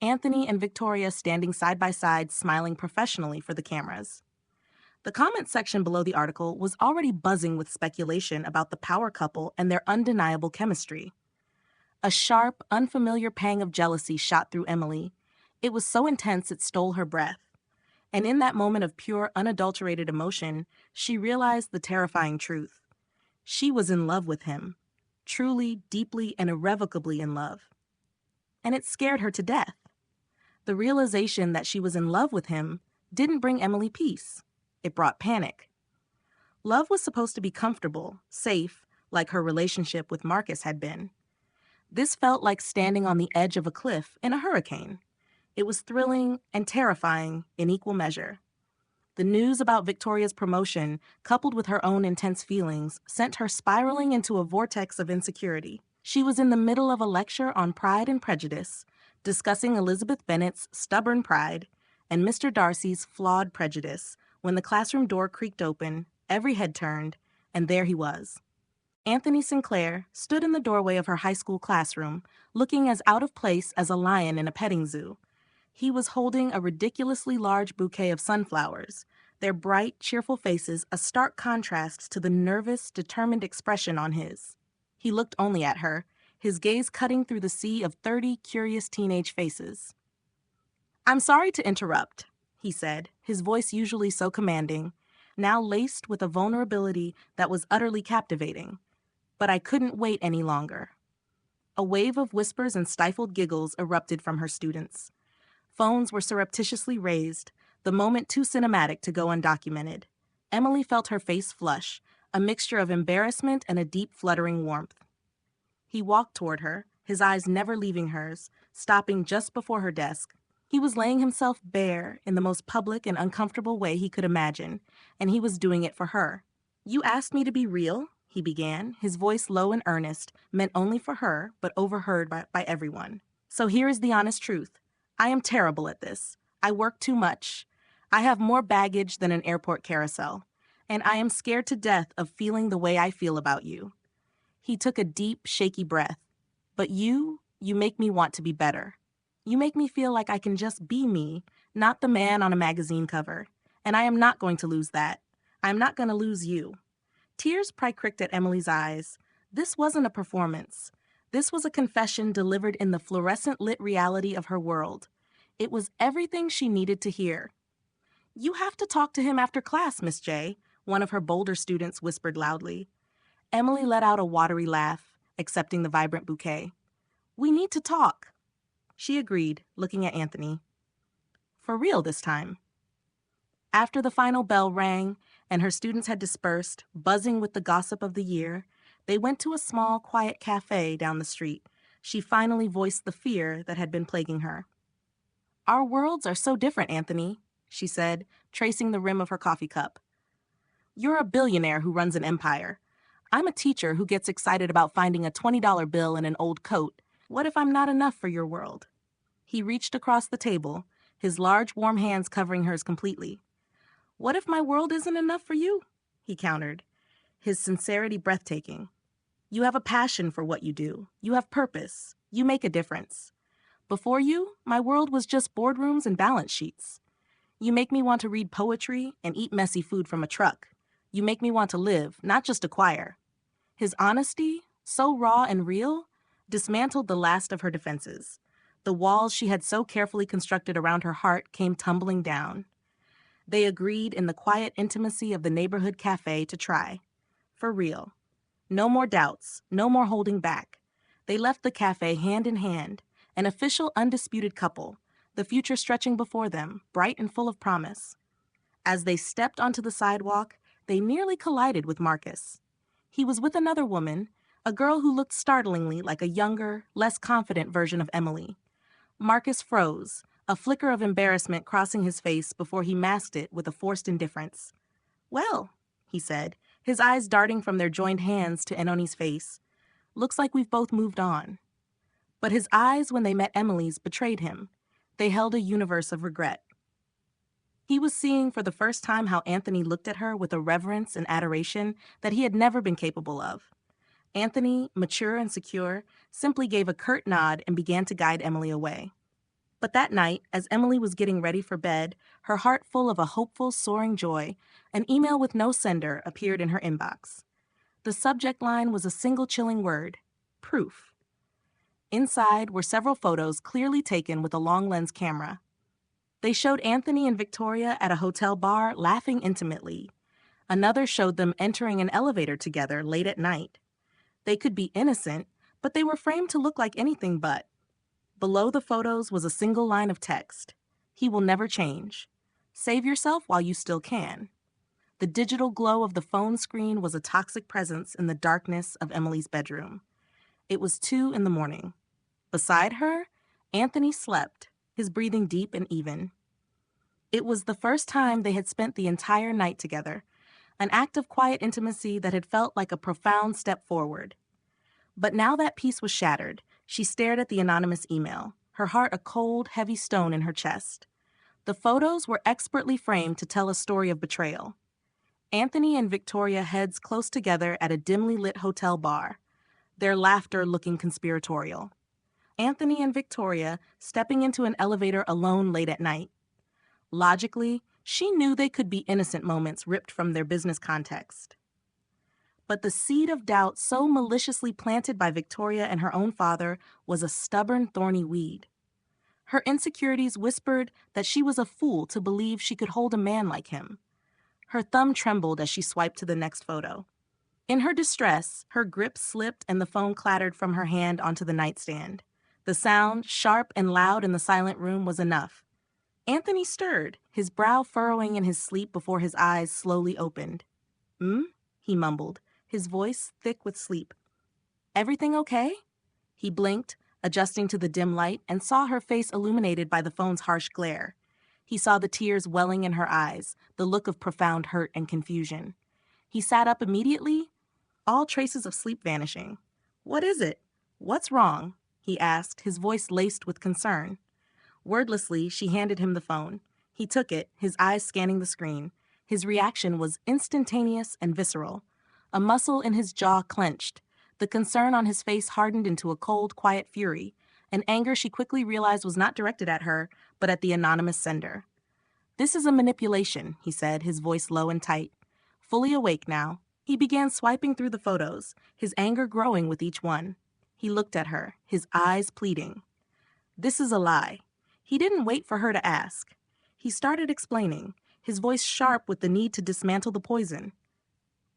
Anthony and Victoria standing side by side, smiling professionally for the cameras. The comment section below the article was already buzzing with speculation about the power couple and their undeniable chemistry. A sharp, unfamiliar pang of jealousy shot through Emily. It was so intense it stole her breath. And in that moment of pure, unadulterated emotion, she realized the terrifying truth. She was in love with him. Truly, deeply, and irrevocably in love. And it scared her to death. The realization that she was in love with him didn't bring Emily peace. It brought panic. Love was supposed to be comfortable, safe, like her relationship with Marcus had been. This felt like standing on the edge of a cliff in a hurricane. It was thrilling and terrifying in equal measure. The news about Victoria's promotion, coupled with her own intense feelings, sent her spiraling into a vortex of insecurity. She was in the middle of a lecture on Pride and Prejudice, discussing Elizabeth Bennet's stubborn pride and Mr. Darcy's flawed prejudice when the classroom door creaked open, every head turned, and there he was. Anthony Sinclair stood in the doorway of her high school classroom, looking as out of place as a lion in a petting zoo. He was holding a ridiculously large bouquet of sunflowers, their bright, cheerful faces a stark contrast to the nervous, determined expression on his. He looked only at her, his gaze cutting through the sea of 30 curious teenage faces. "I'm sorry to interrupt," he said, his voice usually so commanding, now laced with a vulnerability that was utterly captivating. "But I couldn't wait any longer." A wave of whispers and stifled giggles erupted from her students. Phones were surreptitiously raised, the moment too cinematic to go undocumented. Emily felt her face flush, a mixture of embarrassment and a deep fluttering warmth. He walked toward her, his eyes never leaving hers, stopping just before her desk. He was laying himself bare in the most public and uncomfortable way he could imagine, and he was doing it for her. "You asked me to be real," he began, his voice low and earnest, meant only for her, but overheard by everyone. "So here is the honest truth. I am terrible at this. I work too much. I have more baggage than an airport carousel, and I am scared to death of feeling the way I feel about you." He took a deep, shaky breath. "But you make me want to be better. You make me feel like I can just be me, not the man on a magazine cover. And I am not going to lose that. I am not going to lose you." Tears pricked at Emily's eyes. This wasn't a performance. This was a confession delivered in the fluorescent-lit reality of her world. It was everything she needed to hear. "You have to talk to him after class, Miss J," one of her bolder students whispered loudly. Emily let out a watery laugh, accepting the vibrant bouquet. "We need to talk," she agreed, looking at Anthony. "For real this time." After the final bell rang and her students had dispersed, buzzing with the gossip of the year, they went to a small, quiet cafe down the street. She finally voiced the fear that had been plaguing her. "Our worlds are so different, Anthony," she said, tracing the rim of her coffee cup. "You're a billionaire who runs an empire. I'm a teacher who gets excited about finding a $20 bill in an old coat. What if I'm not enough for your world?" He reached across the table, his large, warm hands covering hers completely. "What if my world isn't enough for you?" he countered, his sincerity breathtaking. "You have a passion for what you do. You have purpose. You make a difference. Before you, my world was just boardrooms and balance sheets. You make me want to read poetry and eat messy food from a truck. You make me want to live, not just acquire." His honesty, so raw and real, dismantled the last of her defenses. The walls she had so carefully constructed around her heart came tumbling down. They agreed in the quiet intimacy of the neighborhood cafe to try. For real. No more doubts, no more holding back. They left the cafe hand in hand, an official, undisputed couple, the future stretching before them, bright and full of promise. As they stepped onto the sidewalk, they nearly collided with Marcus. He was with another woman, a girl who looked startlingly like a younger, less confident version of Emily. Marcus froze, a flicker of embarrassment crossing his face before he masked it with a forced indifference. "Well," he said, his eyes darting from their joined hands to Enoni's face. "Looks like we've both moved on." But his eyes, when they met Emily's, betrayed him. They held a universe of regret. He was seeing for the first time how Anthony looked at her with a reverence and adoration that he had never been capable of. Anthony, mature and secure, simply gave a curt nod and began to guide Emily away. But that night, as Emily was getting ready for bed, her heart full of a hopeful, soaring joy, an email with no sender appeared in her inbox. The subject line was a single chilling word: proof. Inside were several photos clearly taken with a long-lens camera. They showed Anthony and Victoria at a hotel bar laughing intimately. Another showed them entering an elevator together late at night. They could be innocent, but they were framed to look like anything but. Below the photos was a single line of text: "He will never change. Save yourself while you still can." The digital glow of the phone screen was a toxic presence in the darkness of Emily's bedroom. It was 2 a.m. Beside her, Anthony slept, his breathing deep and even. It was the first time they had spent the entire night together, an act of quiet intimacy that had felt like a profound step forward. But now that peace was shattered, she stared at the anonymous email, her heart a cold, heavy stone in her chest. The photos were expertly framed to tell a story of betrayal. Anthony and Victoria heads close together at a dimly lit hotel bar, their laughter looking conspiratorial. Anthony and Victoria stepping into an elevator alone late at night. Logically, she knew they could be innocent moments ripped from their business context. But the seed of doubt so maliciously planted by Victoria and her own father was a stubborn, thorny weed. Her insecurities whispered that she was a fool to believe she could hold a man like him. Her thumb trembled as she swiped to the next photo. In her distress, her grip slipped and the phone clattered from her hand onto the nightstand. The sound, sharp and loud in the silent room, was enough. Anthony stirred, his brow furrowing in his sleep before his eyes slowly opened. He mumbled, his voice thick with sleep. Everything okay? He blinked, adjusting to the dim light, and saw her face illuminated by the phone's harsh glare. He saw the tears welling in her eyes, the look of profound hurt and confusion. He sat up immediately, all traces of sleep vanishing. What is it? What's wrong? He asked, his voice laced with concern. Wordlessly, she handed him the phone. He took it, his eyes scanning the screen. His reaction was instantaneous and visceral. A muscle in his jaw clenched. The concern on his face hardened into a cold, quiet fury, an anger she quickly realized was not directed at her, but at the anonymous sender. This is a manipulation, he said, his voice low and tight. Fully awake now, he began swiping through the photos, his anger growing with each one. He looked at her, his eyes pleading. This is a lie. He didn't wait for her to ask. He started explaining, his voice sharp with the need to dismantle the poison.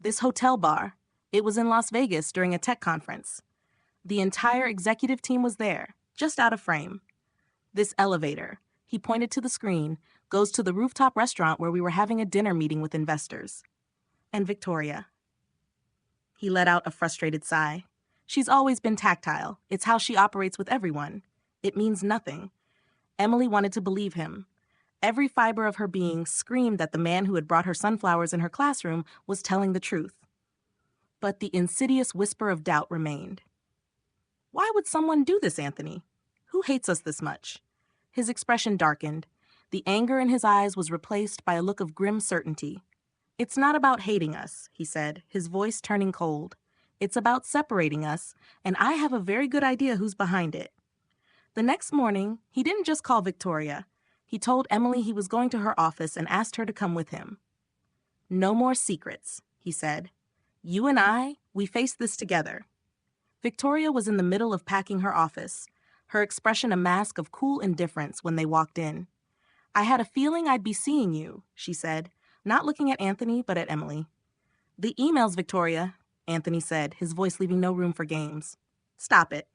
This hotel bar, it was in Las Vegas during a tech conference. The entire executive team was there, just out of frame. This elevator, he pointed to the screen, goes to the rooftop restaurant where we were having a dinner meeting with investors. And Victoria. He let out a frustrated sigh. She's always been tactile. It's how she operates with everyone. It means nothing. Emily wanted to believe him. Every fiber of her being screamed that the man who had brought her sunflowers in her classroom was telling the truth. But the insidious whisper of doubt remained. Why would someone do this, Anthony? Who hates us this much? His expression darkened. The anger in his eyes was replaced by a look of grim certainty. It's not about hating us, he said, his voice turning cold. It's about separating us, and I have a very good idea who's behind it. The next morning, he didn't just call Victoria. He told Emily he was going to her office and asked her to come with him. No more secrets, he said. You and I, we face this together. Victoria was in the middle of packing her office, her expression a mask of cool indifference when they walked in. I had a feeling I'd be seeing you, she said, not looking at Anthony but at Emily. The emails, Victoria, Anthony said, his voice leaving no room for games. Stop it.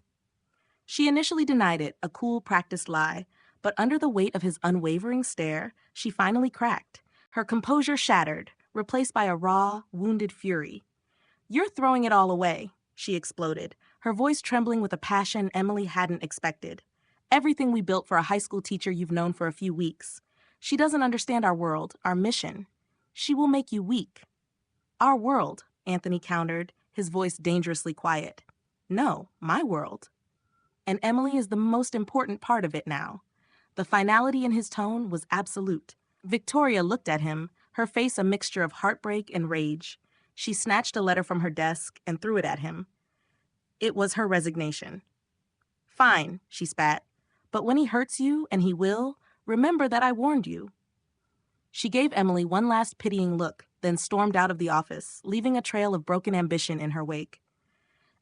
She initially denied it, a cool, practiced lie, but under the weight of his unwavering stare, she finally cracked. Her composure shattered, replaced by a raw, wounded fury. You're throwing it all away, she exploded, her voice trembling with a passion Emily hadn't expected. Everything we built for a high school teacher you've known for a few weeks. She doesn't understand our world, our mission. She will make you weak. Our world, Anthony countered, his voice dangerously quiet. No, my world. And Emily is the most important part of it now. The finality in his tone was absolute. Victoria looked at him, her face a mixture of heartbreak and rage. She snatched a letter from her desk and threw it at him. It was her resignation. Fine, she spat. But when he hurts you, and he will, remember that I warned you. She gave Emily one last pitying look, then stormed out of the office, leaving a trail of broken ambition in her wake.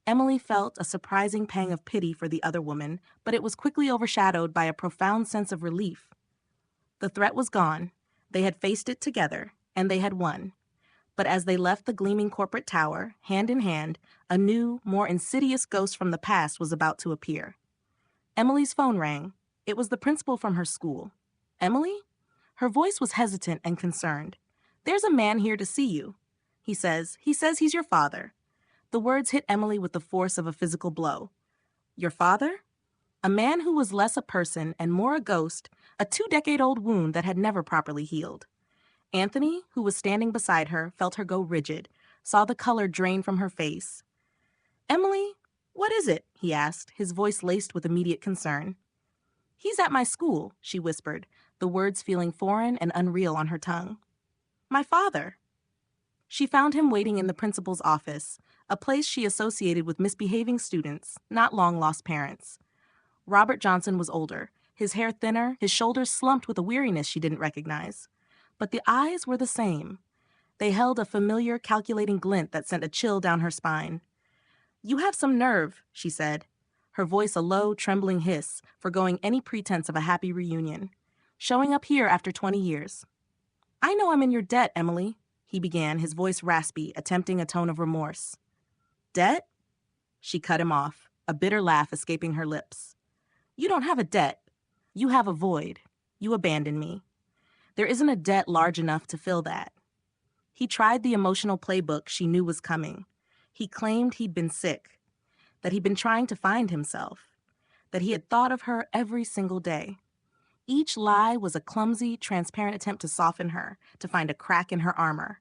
Emily felt a surprising pang of pity for the other woman, but it was quickly overshadowed by a profound sense of relief. The threat was gone. They had faced it together, and they had won. But as they left the gleaming corporate tower, hand in hand, a new, more insidious ghost from the past was about to appear. Emily's phone rang. It was the principal from her school. Emily? Her voice was hesitant and concerned. There's a man here to see you. He says he's your father. The words hit Emily with the force of a physical blow. Your father? A man who was less a person and more a ghost, a 2-decade-old wound that had never properly healed. Anthony, who was standing beside her, felt her go rigid, saw the color drain from her face. Emily, what is it? He asked, his voice laced with immediate concern. He's at my school, she whispered, the words feeling foreign and unreal on her tongue. My father. She found him waiting in the principal's office, a place she associated with misbehaving students, not long-lost parents. Robert Johnson was older, his hair thinner, his shoulders slumped with a weariness she didn't recognize. But the eyes were the same. They held a familiar, calculating glint that sent a chill down her spine. You have some nerve, she said, her voice a low, trembling hiss, forgoing any pretense of a happy reunion. Showing up here after 20 years. I know I'm in your debt, Emily, he began, his voice raspy, attempting a tone of remorse. Debt? She cut him off, a bitter laugh escaping her lips. You don't have a debt. You have a void. You abandoned me. There isn't a debt large enough to fill that. He tried the emotional playbook she knew was coming. He claimed he'd been sick, that he'd been trying to find himself, that he had thought of her every single day. Each lie was a clumsy, transparent attempt to soften her, to find a crack in her armor.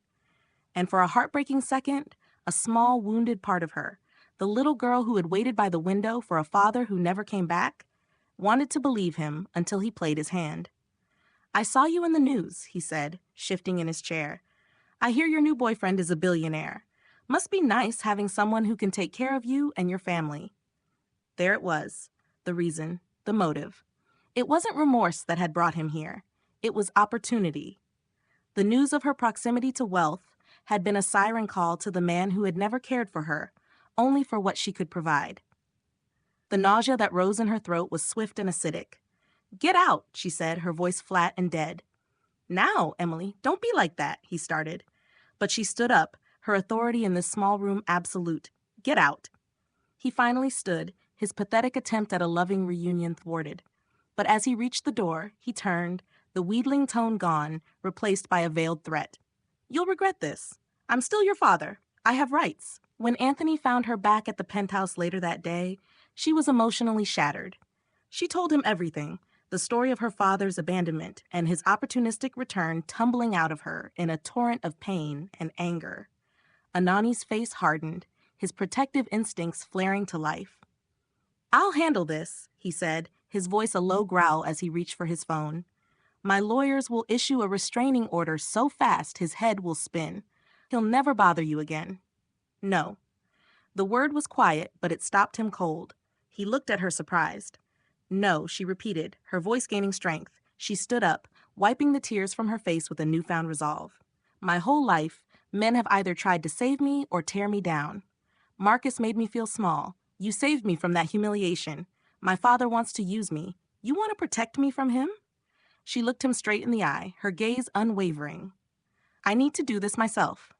And for a heartbreaking second, a small, wounded part of her, the little girl who had waited by the window for a father who never came back, wanted to believe him until he played his hand. I saw you in the news, he said, shifting in his chair. I hear your new boyfriend is a billionaire. Must be nice having someone who can take care of you and your family. There it was, the reason, the motive. It wasn't remorse that had brought him here. It was opportunity. The news of her proximity to wealth had been a siren call to the man who had never cared for her, only for what she could provide. The nausea that rose in her throat was swift and acidic. Get out, she said, her voice flat and dead. Now, Emily, don't be like that, he started. But she stood up, her authority in this small room absolute. Get out. He finally stood, his pathetic attempt at a loving reunion thwarted. But as he reached the door, he turned, the wheedling tone gone, replaced by a veiled threat. You'll regret this. I'm still your father. I have rights. When Anthony found her back at the penthouse later that day, she was emotionally shattered. She told him everything, the story of her father's abandonment and his opportunistic return tumbling out of her in a torrent of pain and anger. Anani's face hardened, his protective instincts flaring to life. I'll handle this, he said, his voice a low growl as he reached for his phone. My lawyers will issue a restraining order so fast his head will spin. He'll never bother you again. No. The word was quiet, but it stopped him cold. He looked at her surprised. No, she repeated, her voice gaining strength. She stood up, wiping the tears from her face with a newfound resolve. My whole life, men have either tried to save me or tear me down. Marcus made me feel small. You saved me from that humiliation. My father wants to use me. You want to protect me from him? She looked him straight in the eye, her gaze unwavering. I need to do this myself.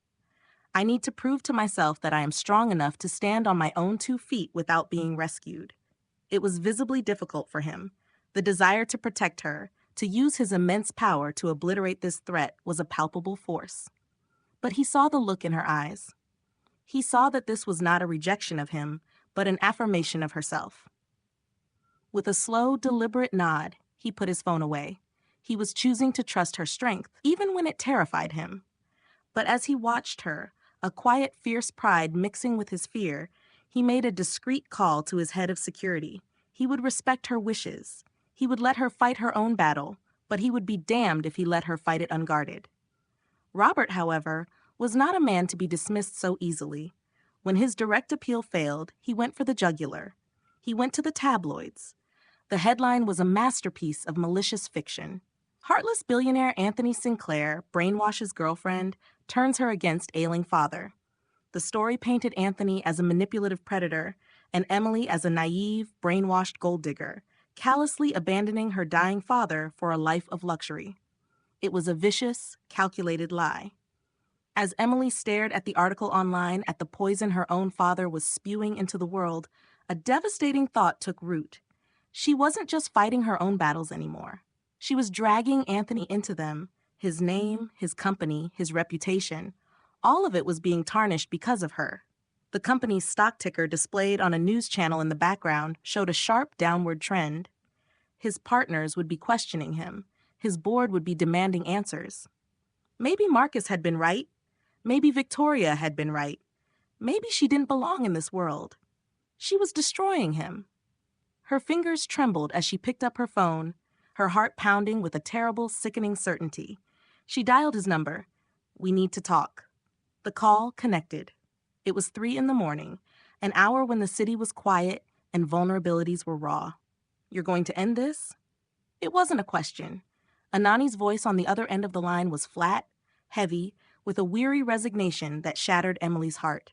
I need to prove to myself that I am strong enough to stand on my own 2 feet without being rescued. It was visibly difficult for him. The desire to protect her, to use his immense power to obliterate this threat, was a palpable force. But he saw the look in her eyes. He saw that this was not a rejection of him, but an affirmation of herself. With a slow, deliberate nod, he put his phone away. He was choosing to trust her strength, even when it terrified him. But as he watched her, a quiet, fierce pride mixing with his fear, he made a discreet call to his head of security. He would respect her wishes. He would let her fight her own battle, but he would be damned if he let her fight it unguarded. Robert, however, was not a man to be dismissed so easily. When his direct appeal failed, he went for the jugular. He went to the tabloids. The headline was a masterpiece of malicious fiction. Heartless billionaire Anthony Sinclair brainwashes girlfriend, turns her against ailing father. The story painted Anthony as a manipulative predator and Emily as a naive, brainwashed gold digger, callously abandoning her dying father for a life of luxury. It was a vicious, calculated lie. As Emily stared at the article online at the poison her own father was spewing into the world, a devastating thought took root. She wasn't just fighting her own battles anymore. She was dragging Anthony into them, his name, his company, his reputation. All of it was being tarnished because of her. The company's stock ticker displayed on a news channel in the background showed a sharp downward trend. His partners would be questioning him. His board would be demanding answers. Maybe Marcus had been right. Maybe Victoria had been right. Maybe she didn't belong in this world. She was destroying him. Her fingers trembled as she picked up her phone, her heart pounding with a terrible, sickening certainty. She dialed his number. "We need to talk." The call connected. It was 3 in the morning, an hour when the city was quiet and vulnerabilities were raw. "You're going to end this?" It wasn't a question. Anani's voice on the other end of the line was flat, heavy, with a weary resignation that shattered Emily's heart.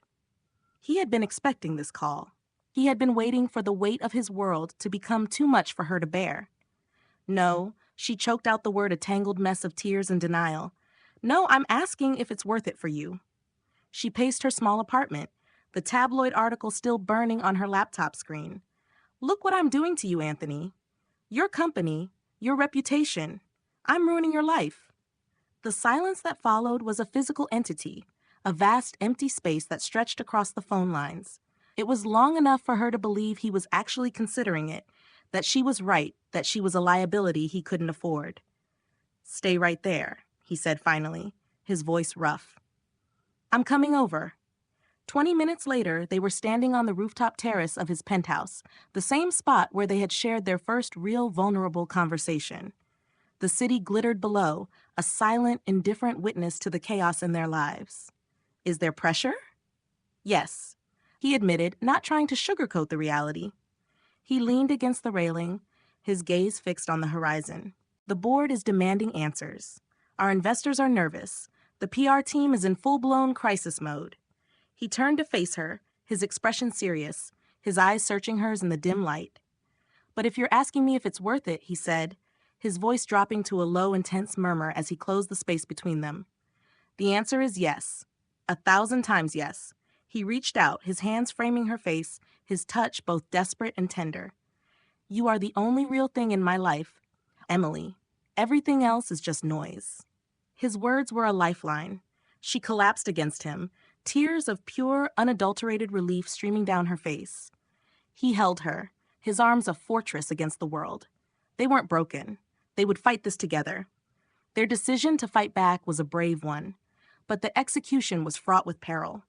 He had been expecting this call. He had been waiting for the weight of his world to become too much for her to bear. "No," she choked out the word, a tangled mess of tears and denial. "No, I'm asking if it's worth it for you." She paced her small apartment, the tabloid article still burning on her laptop screen. "Look what I'm doing to you, Anthony. Your company, your reputation. I'm ruining your life." The silence that followed was a physical entity, a vast empty space that stretched across the phone lines. It was long enough for her to believe he was actually considering it, that she was right, that she was a liability he couldn't afford. "Stay right there," he said finally, his voice rough. "I'm coming over." 20 minutes later, they were standing on the rooftop terrace of his penthouse, the same spot where they had shared their first real vulnerable conversation. The city glittered below, a silent, indifferent witness to the chaos in their lives. "Is there pressure?" "Yes," he admitted, not trying to sugarcoat the reality. He leaned against the railing, his gaze fixed on the horizon. "The board is demanding answers. Our investors are nervous. The PR team is in full-blown crisis mode." He turned to face her, his expression serious, his eyes searching hers in the dim light. "But if you're asking me if it's worth it," he said, his voice dropping to a low, intense murmur as he closed the space between them. "The answer is yes. 1,000 times yes." He reached out, his hands framing her face, his touch both desperate and tender. "You are the only real thing in my life, Emily. Everything else is just noise." His words were a lifeline. She collapsed against him, tears of pure, unadulterated relief streaming down her face. He held her, his arms a fortress against the world. They weren't broken. They would fight this together. Their decision to fight back was a brave one, but the execution was fraught with peril.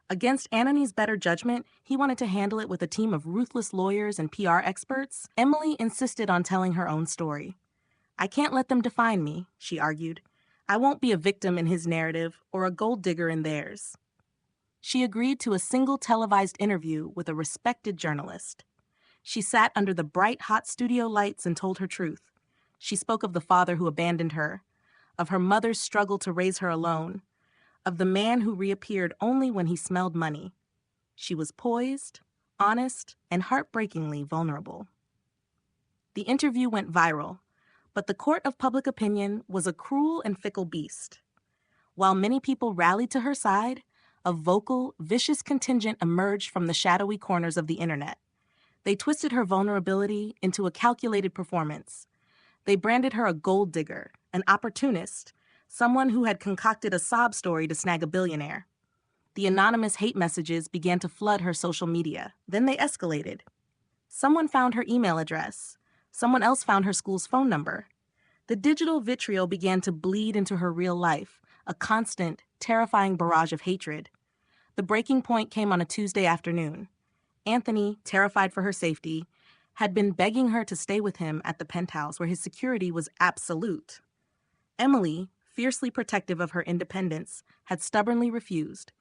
Against Anani's better judgment, he wanted to handle it with a team of ruthless lawyers and PR experts. Emily insisted on telling her own story. "I can't let them define me," she argued. "I won't be a victim in his narrative or a gold digger in theirs." She agreed to a single televised interview with a respected journalist. She sat under the bright, hot studio lights and told her truth. She spoke of the father who abandoned her, of her mother's struggle to raise her alone, of the man who reappeared only when he smelled money. She was poised, honest, and heartbreakingly vulnerable. The interview went viral, but the court of public opinion was a cruel and fickle beast. While many people rallied to her side, a vocal, vicious contingent emerged from the shadowy corners of the internet. They twisted her vulnerability into a calculated performance. They branded her a gold digger, an opportunist, someone who had concocted a sob story to snag a billionaire. The anonymous hate messages began to flood her social media. Then they escalated. Someone found her email address. Someone else found her school's phone number. The digital vitriol began to bleed into her real life, a constant, terrifying barrage of hatred. The breaking point came on a Tuesday afternoon. Anthony, terrified for her safety, had been begging her to stay with him at the penthouse where his security was absolute. Emily, fiercely protective of her independence, had stubbornly refused.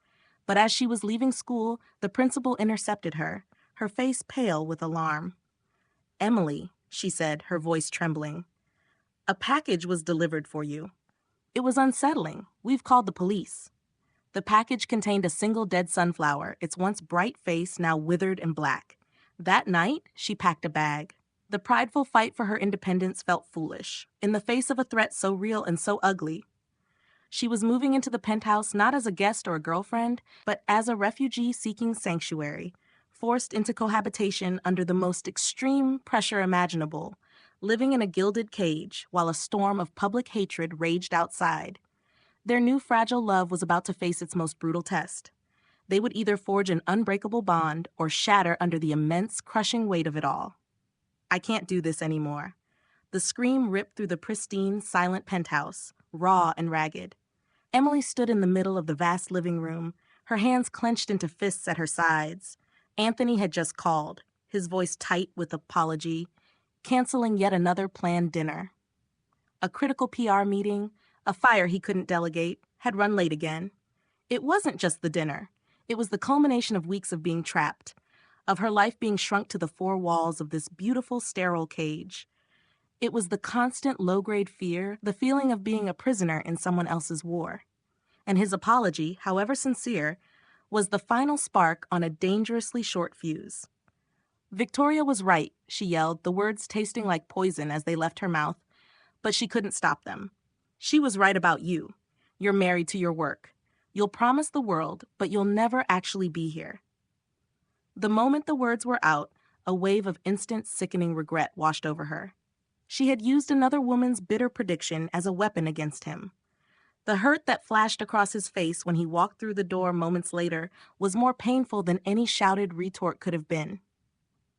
But as she was leaving school, the principal intercepted her, her face pale with alarm. "Emily," she said, her voice trembling, "a package was delivered for you." It was unsettling. "We've called the police." The package contained a single dead sunflower, its once bright face now withered and black. That night, she packed a bag. The prideful fight for her independence felt foolish, in the face of a threat so real and so ugly. She was moving into the penthouse not as a guest or a girlfriend, but as a refugee seeking sanctuary, forced into cohabitation under the most extreme pressure imaginable, living in a gilded cage while a storm of public hatred raged outside. Their new fragile love was about to face its most brutal test. They would either forge an unbreakable bond or shatter under the immense, crushing weight of it all. "I can't do this anymore." The scream ripped through the pristine, silent penthouse, raw and ragged. Emily stood in the middle of the vast living room, her hands clenched into fists at her sides. Anthony had just called. his voice tight with apology, canceling yet another planned dinner. A critical PR meeting, a fire he couldn't delegate, had run late again. It wasn't just the dinner. It was the culmination of weeks of being trapped, of her life being shrunk to the four walls of this beautiful, sterile cage. It was the constant low-grade fear, the feeling of being a prisoner in someone else's war. And his apology, however sincere, was the final spark on a dangerously short fuse. Victoria was right, she yelled, the words tasting like poison as they left her mouth, but she couldn't stop them. She was right about you. You're married to your work. You'll promise the world, but you'll never actually be here. The moment the words were out, a wave of instant, sickening regret washed over her. She had used another woman's bitter prediction as a weapon against him. The hurt that flashed across his face when he walked through the door moments later was more painful than any shouted retort could have been.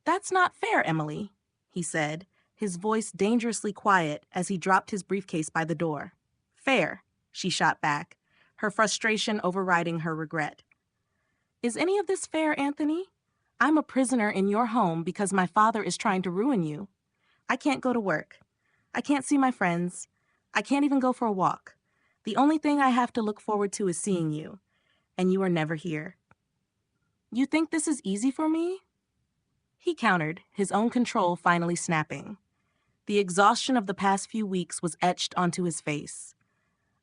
"That's not fair, Emily," he said, his voice dangerously quiet as he dropped his briefcase by the door. "Fair," she shot back, her frustration overriding her regret. "Is any of this fair, Anthony? I'm a prisoner in your home because my father is trying to ruin you. I can't go to work. I can't see my friends. I can't even go for a walk. The only thing I have to look forward to is seeing you, and you are never here. You think this is easy for me?" He countered, his own control finally snapping. The exhaustion of the past few weeks was etched onto his face.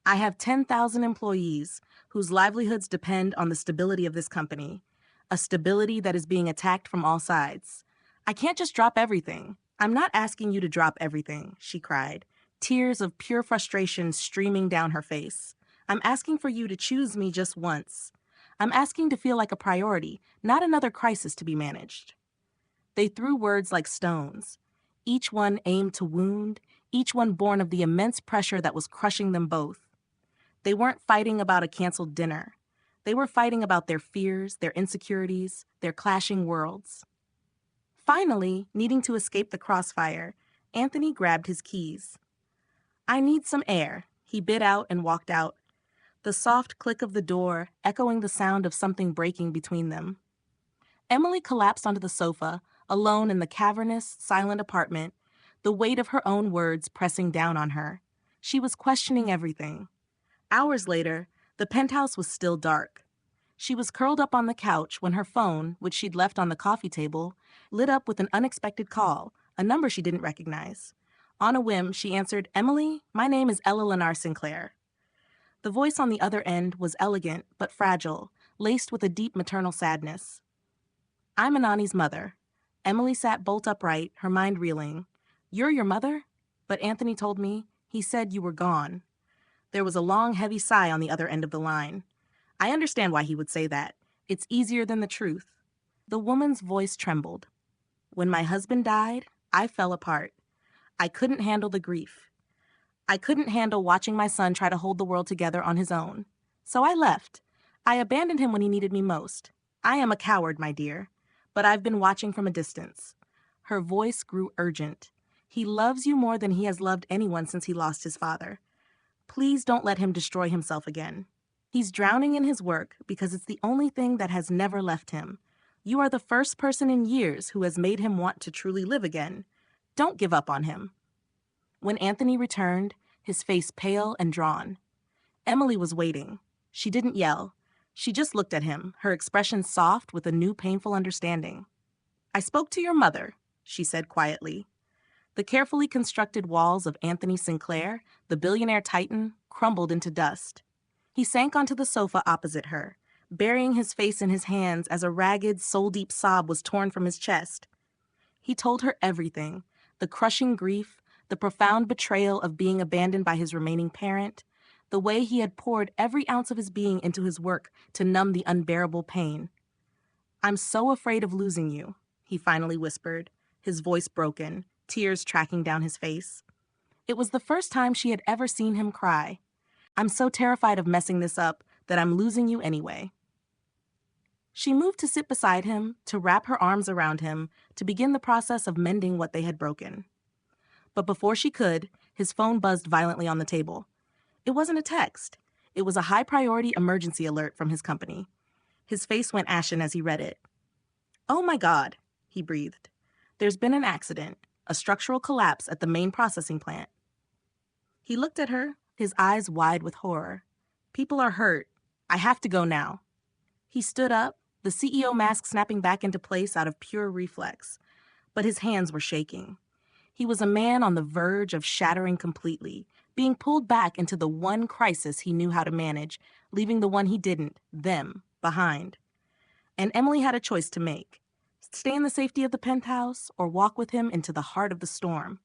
"I have 10,000 employees whose livelihoods depend on the stability of this company, a stability that is being attacked from all sides. I can't just drop everything. I'm not asking you to drop everything," she cried, tears of pure frustration streaming down her face. "I'm asking for you to choose me just once. I'm asking to feel like a priority, not another crisis to be managed." They threw words like stones, each one aimed to wound, each one born of the immense pressure that was crushing them both. They weren't fighting about a canceled dinner. They were fighting about their fears, their insecurities, their clashing worlds. Finally, needing to escape the crossfire, Anthony grabbed his keys. "I need some air," he bid out and walked out, the soft click of the door echoing the sound of something breaking between them. Emily collapsed onto the sofa, alone in the cavernous, silent apartment, the weight of her own words pressing down on her. She was questioning everything. Hours later, the penthouse was still dark. She was curled up on the couch when her phone, which she'd left on the coffee table, lit up with an unexpected call, a number she didn't recognize. On a whim, she answered, "Emily, my name is Ella Lennar Sinclair." The voice on the other end was elegant but fragile, laced with a deep maternal sadness. "I'm Anani's mother." Emily sat bolt upright, her mind reeling. "You're your mother? But Anthony told me, he said you were gone." There was a long, heavy sigh on the other end of the line. "I understand why he would say that. It's easier than the truth." The woman's voice trembled. "When my husband died, I fell apart. I couldn't handle the grief. I couldn't handle watching my son try to hold the world together on his own. So I left. I abandoned him when he needed me most. I am a coward, my dear, but I've been watching from a distance." Her voice grew urgent. "He loves you more than he has loved anyone since he lost his father. Please don't let him destroy himself again. He's drowning in his work because it's the only thing that has never left him. You are the first person in years who has made him want to truly live again. Don't give up on him." When Anthony returned, his face pale and drawn, Emily was waiting. She didn't yell. She just looked at him, her expression soft with a new painful understanding. "I spoke to your mother," she said quietly. The carefully constructed walls of Anthony Sinclair, the billionaire titan, crumbled into dust. He sank onto the sofa opposite her, burying his face in his hands as a ragged, soul-deep sob was torn from his chest. He told her everything, the crushing grief, the profound betrayal of being abandoned by his remaining parent, the way he had poured every ounce of his being into his work to numb the unbearable pain. "I'm so afraid of losing you," he finally whispered, his voice broken, tears tracking down his face. It was the first time she had ever seen him cry. "I'm so terrified of messing this up that I'm losing you anyway." She moved to sit beside him, to wrap her arms around him, to begin the process of mending what they had broken. But before she could, his phone buzzed violently on the table. It wasn't a text. It was a high-priority emergency alert from his company. His face went ashen as he read it. "Oh my God," he breathed. "There's been an accident, a structural collapse at the main processing plant." He looked at her, his eyes wide with horror. "People are hurt. I have to go now." He stood up, the CEO mask snapping back into place out of pure reflex, but his hands were shaking. He was a man on the verge of shattering completely, being pulled back into the one crisis he knew how to manage, leaving the one he didn't, them, behind. And Emily had a choice to make: stay in the safety of the penthouse or walk with him into the heart of the storm.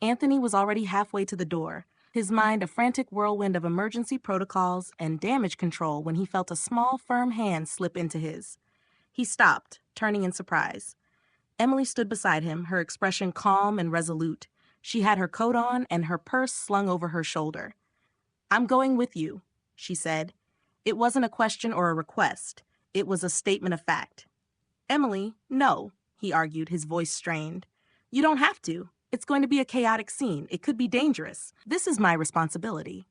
Anthony was already halfway to the door, his mind a frantic whirlwind of emergency protocols and damage control when he felt a small, firm hand slip into his. He stopped, turning in surprise. Emily stood beside him, her expression calm and resolute. She had her coat on and her purse slung over her shoulder. "I'm going with you," she said. It wasn't a question or a request. It was a statement of fact. "Emily, no," he argued, his voice strained. "You don't have to. It's going to be a chaotic scene. It could be dangerous. This is my responsibility."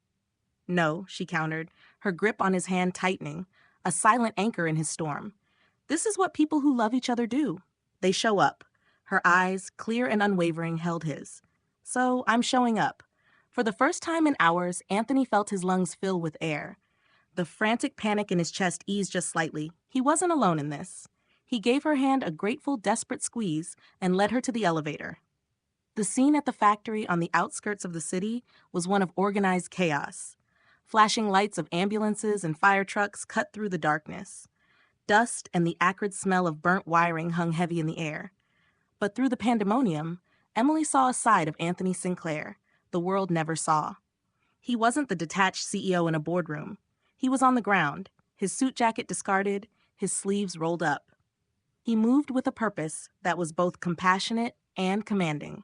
"No," she countered, her grip on his hand tightening, a silent anchor in his storm. "This is what people who love each other do. They show up." Her eyes, clear and unwavering, held his. "So I'm showing up." For the first time in hours, Anthony felt his lungs fill with air. The frantic panic in his chest eased just slightly. He wasn't alone in this. He gave her hand a grateful, desperate squeeze and led her to the elevator. The scene at the factory on the outskirts of the city was one of organized chaos. Flashing lights of ambulances and fire trucks cut through the darkness. Dust and the acrid smell of burnt wiring hung heavy in the air. But through the pandemonium, Emily saw a side of Anthony Sinclair the world never saw. He wasn't the detached CEO in a boardroom. He was on the ground, his suit jacket discarded, his sleeves rolled up. He moved with a purpose that was both compassionate and commanding.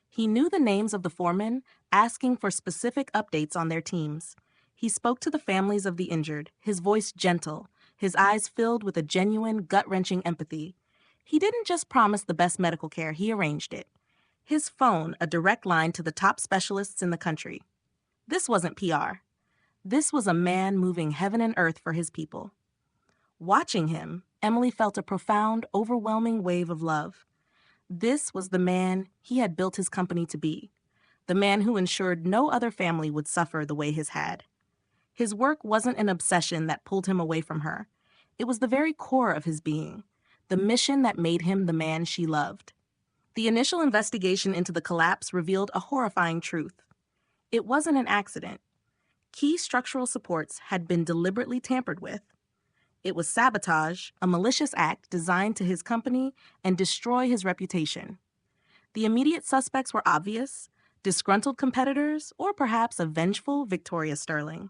He knew the names of the foremen, asking for specific updates on their teams. He spoke to the families of the injured, his voice gentle, his eyes filled with a genuine, gut-wrenching empathy. He didn't just promise the best medical care, he arranged it. His phone, a direct line to the top specialists in the country. This wasn't PR. This was a man moving heaven and earth for his people. Watching him, Emily felt a profound, overwhelming wave of love. This was the man he had built his company to be, the man who ensured no other family would suffer the way his had. His work wasn't an obsession that pulled him away from her. It was the very core of his being, the mission that made him the man she loved. The initial investigation into the collapse revealed a horrifying truth. It wasn't an accident. Key structural supports had been deliberately tampered with. It was sabotage, a malicious act designed to his company and destroy his reputation. The immediate suspects were obvious: disgruntled competitors, or perhaps a vengeful Victoria Sterling.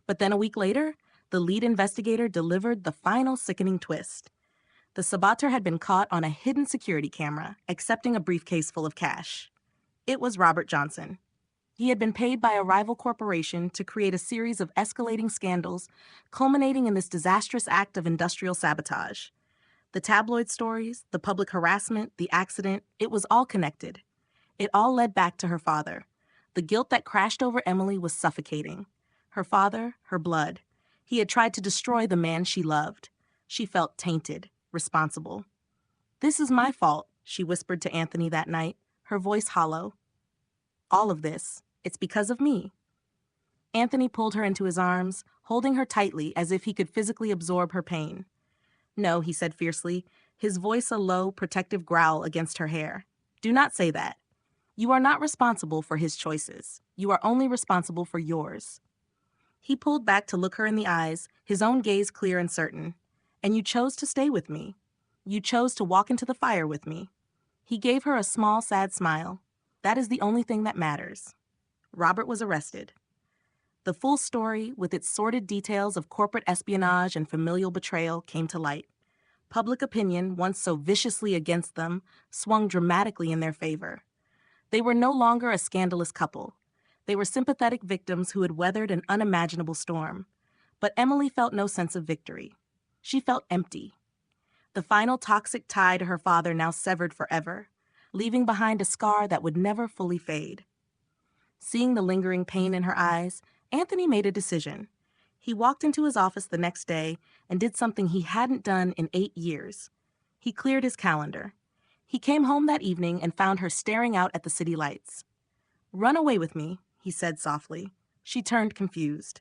But then a week later, the lead investigator delivered the final sickening twist. The saboteur had been caught on a hidden security camera, accepting a briefcase full of cash. It was Robert Johnson. He had been paid by a rival corporation to create a series of escalating scandals, culminating in this disastrous act of industrial sabotage. The tabloid stories, the public harassment, the accident, it was all connected. It all led back to her father. The guilt that crashed over Emily was suffocating. Her father, her blood. He had tried to destroy the man she loved. She felt tainted, responsible. "This is my fault," she whispered to Anthony that night, her voice hollow. "All of this, it's because of me." Anthony pulled her into his arms, holding her tightly as if he could physically absorb her pain. "No," he said fiercely, his voice a low, protective growl against her hair. "Do not say that. You are not responsible for his choices. You are only responsible for yours." He pulled back to look her in the eyes, his own gaze clear and certain. "And you chose to stay with me. You chose to walk into the fire with me." He gave her a small, sad smile. "That is the only thing that matters." Robert was arrested. The full story, with its sordid details of corporate espionage and familial betrayal, came to light. Public opinion, once so viciously against them, swung dramatically in their favor. They were no longer a scandalous couple. They were sympathetic victims who had weathered an unimaginable storm. But Emily felt no sense of victory. She felt empty. The final toxic tie to her father now severed forever, leaving behind a scar that would never fully fade. Seeing the lingering pain in her eyes, Anthony made a decision. He walked into his office the next day and did something he hadn't done in 8 years. He cleared his calendar. He came home that evening and found her staring out at the city lights. "Run away with me," he said softly. She turned confused.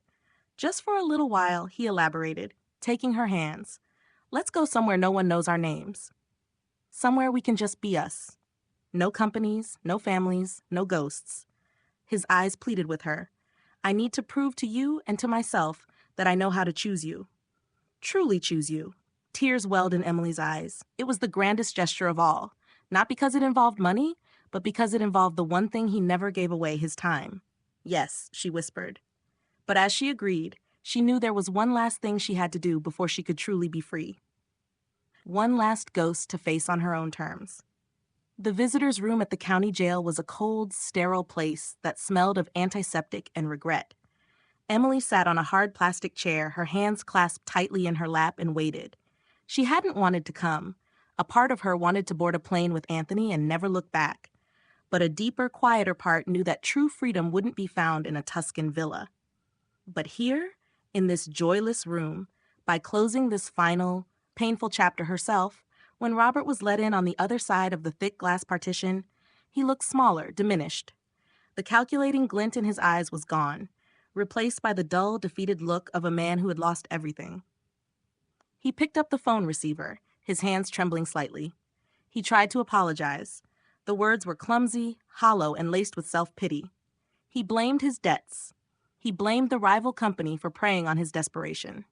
"Just for a little while," he elaborated, taking her hands. "Let's go somewhere no one knows our names. Somewhere we can just be us. No companies, no families, no ghosts." His eyes pleaded with her. "I need to prove to you and to myself that I know how to choose you. Truly choose you." Tears welled in Emily's eyes. It was the grandest gesture of all, not because it involved money, but because it involved the one thing he never gave away, his time. "Yes," she whispered. But as she agreed, she knew there was one last thing she had to do before she could truly be free. One last ghost to face on her own terms. The visitor's room at the county jail was a cold, sterile place that smelled of antiseptic and regret. Emily sat on a hard plastic chair, her hands clasped tightly in her lap, and waited. She hadn't wanted to come. A part of her wanted to board a plane with Anthony and never look back. But a deeper, quieter part knew that true freedom wouldn't be found in a Tuscan villa. But here, in this joyless room, by closing this final, painful chapter herself, when Robert was let in on the other side of the thick glass partition, he looked smaller, diminished. The calculating glint in his eyes was gone, replaced by the dull, defeated look of a man who had lost everything. He picked up the phone receiver, his hands trembling slightly. He tried to apologize. The words were clumsy, hollow, and laced with self-pity. He blamed his debts. He blamed the rival company for preying on his desperation.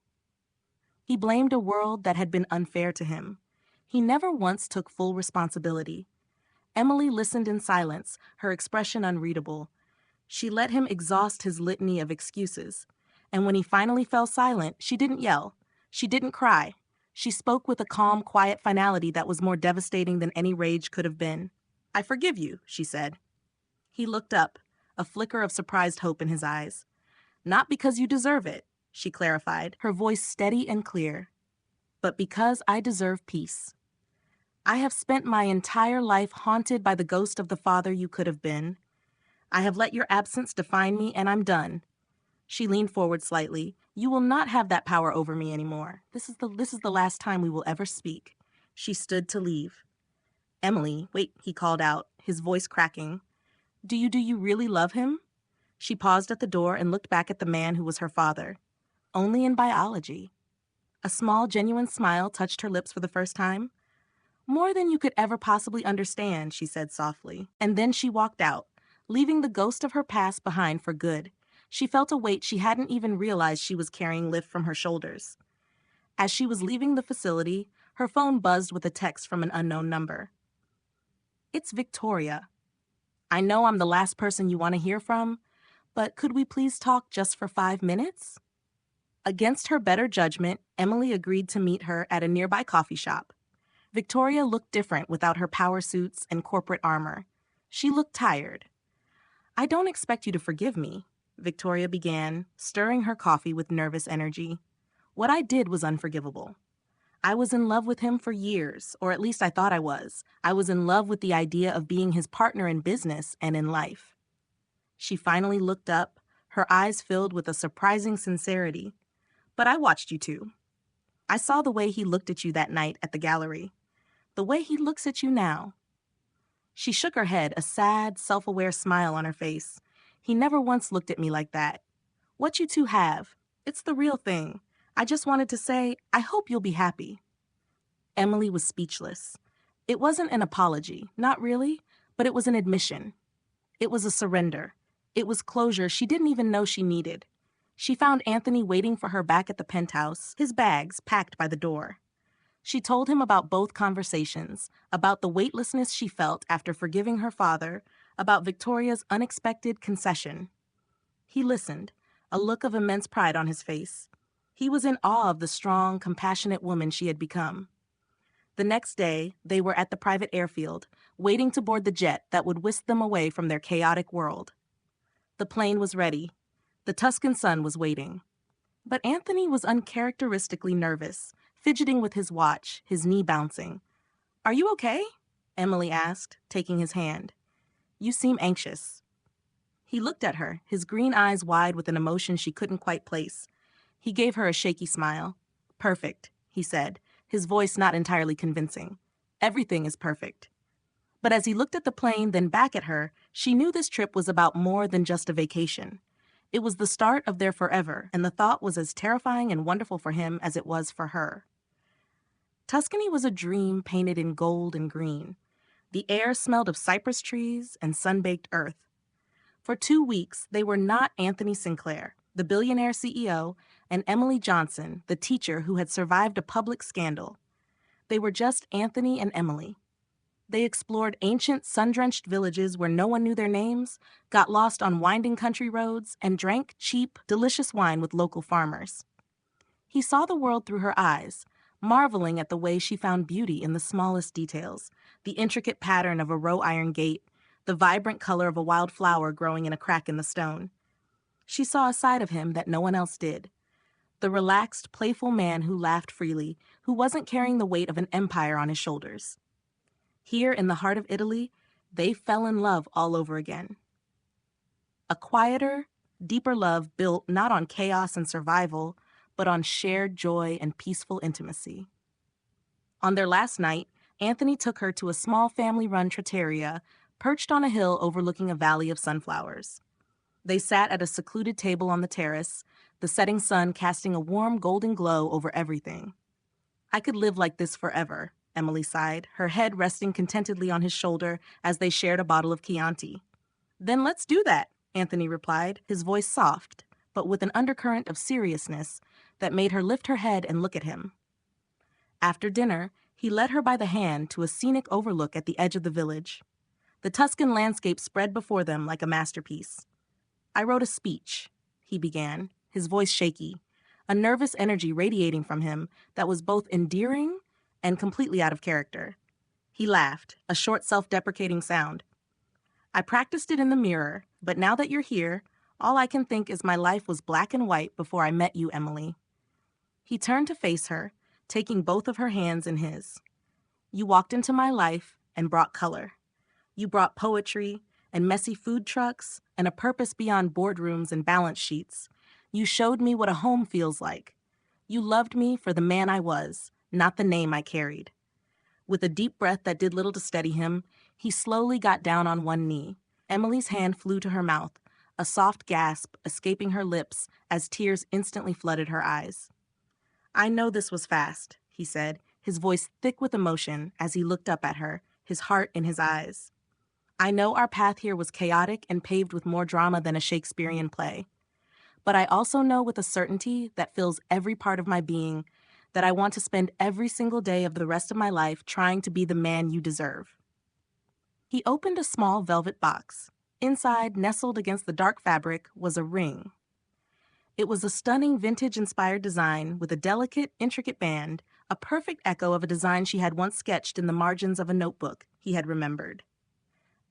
He blamed a world that had been unfair to him. He never once took full responsibility. Emily listened in silence, her expression unreadable. She let him exhaust his litany of excuses. And when he finally fell silent, she didn't yell. She didn't cry. She spoke with a calm, quiet finality that was more devastating than any rage could have been. "I forgive you," she said. He looked up, a flicker of surprised hope in his eyes. "Not because you deserve it," she clarified, her voice steady and clear, "but because I deserve peace. I have spent my entire life haunted by the ghost of the father you could have been. I have let your absence define me, and I'm done." She leaned forward slightly. "You will not have that power over me anymore. This is the last time we will ever speak." She stood to leave. "Emily, wait," he called out, his voice cracking. Do you really love him?" She paused at the door and looked back at the man who was her father. "Only in biology." A small, genuine smile touched her lips for the first time. "More than you could ever possibly understand," she said softly. And then she walked out, leaving the ghost of her past behind for good. She felt a weight she hadn't even realized she was carrying lift from her shoulders. As she was leaving the facility, her phone buzzed with a text from an unknown number. "It's Victoria. I know I'm the last person you want to hear from, but could we please talk just for 5 minutes?" Against her better judgment, Emily agreed to meet her at a nearby coffee shop. Victoria looked different without her power suits and corporate armor. She looked tired. "I don't expect you to forgive me," Victoria began, stirring her coffee with nervous energy. "What I did was unforgivable. I was in love with him for years, or at least I thought I was. I was in love with the idea of being his partner in business and in life." She finally looked up, her eyes filled with a surprising sincerity. "But I watched you too. I saw the way he looked at you that night at the gallery. The way he looks at you now." She shook her head, a sad, self-aware smile on her face. "He never once looked at me like that. What you two have, it's the real thing. I just wanted to say, I hope you'll be happy." Emily was speechless. It wasn't an apology, not really, but it was an admission. It was a surrender. It was closure she didn't even know she needed. She found Anthony waiting for her back at the penthouse, his bags packed by the door. She told him about both conversations, about the weightlessness she felt after forgiving her father, about Victoria's unexpected concession. He listened, a look of immense pride on his face. He was in awe of the strong, compassionate woman she had become. The next day, they were at the private airfield, waiting to board the jet that would whisk them away from their chaotic world. The plane was ready. The Tuscan sun was waiting. But Anthony was uncharacteristically nervous, fidgeting with his watch, his knee bouncing. "Are you okay?" Emily asked, taking his hand. "You seem anxious." He looked at her, his green eyes wide with an emotion she couldn't quite place. He gave her a shaky smile. "Perfect," he said, his voice not entirely convincing. Everything is perfect. But as he looked at the plane, then back at her, she knew this trip was about more than just a vacation. It was the start of their forever, and the thought was as terrifying and wonderful for him as it was for her. Tuscany was a dream painted in gold and green. The air smelled of cypress trees and sun-baked earth. For 2 weeks, they were not Anthony Sinclair, the billionaire CEO, and Emily Johnson, the teacher who had survived a public scandal. They were just Anthony and Emily. They explored ancient, sun-drenched villages where no one knew their names, got lost on winding country roads, and drank cheap, delicious wine with local farmers. He saw the world through her eyes, marveling at the way she found beauty in the smallest details, the intricate pattern of a wrought-iron gate, the vibrant color of a wild flower growing in a crack in the stone. She saw a side of him that no one else did. The relaxed, playful man who laughed freely, who wasn't carrying the weight of an empire on his shoulders. Here in the heart of Italy, they fell in love all over again. A quieter, deeper love built not on chaos and survival, but on shared joy and peaceful intimacy. On their last night, Anthony took her to a small family-run trattoria perched on a hill overlooking a valley of sunflowers. They sat at a secluded table on the terrace, the setting sun casting a warm golden glow over everything. "I could live like this forever," Emily sighed, her head resting contentedly on his shoulder as they shared a bottle of Chianti. "Then let's do that," Anthony replied, his voice soft, but with an undercurrent of seriousness that made her lift her head and look at him. After dinner, he led her by the hand to a scenic overlook at the edge of the village. The Tuscan landscape spread before them like a masterpiece. "I wrote a speech," he began, his voice shaky, a nervous energy radiating from him that was both endearing and completely out of character. He laughed, a short self-deprecating sound. "I practiced it in the mirror, but now that you're here, all I can think is my life was black and white before I met you, Emily." He turned to face her, taking both of her hands in his. "You walked into my life and brought color. You brought poetry and messy food trucks and a purpose beyond boardrooms and balance sheets. You showed me what a home feels like. You loved me for the man I was, not the name I carried." With a deep breath that did little to steady him, he slowly got down on one knee. Emily's hand flew to her mouth, a soft gasp escaping her lips as tears instantly flooded her eyes. "I know this was fast," he said, his voice thick with emotion as he looked up at her, his heart in his eyes. "I know our path here was chaotic and paved with more drama than a Shakespearean play. But I also know with a certainty that fills every part of my being that I want to spend every single day of the rest of my life trying to be the man you deserve." He opened a small velvet box. Inside, nestled against the dark fabric, was a ring. It was a stunning vintage-inspired design with a delicate, intricate band, a perfect echo of a design she had once sketched in the margins of a notebook he had remembered.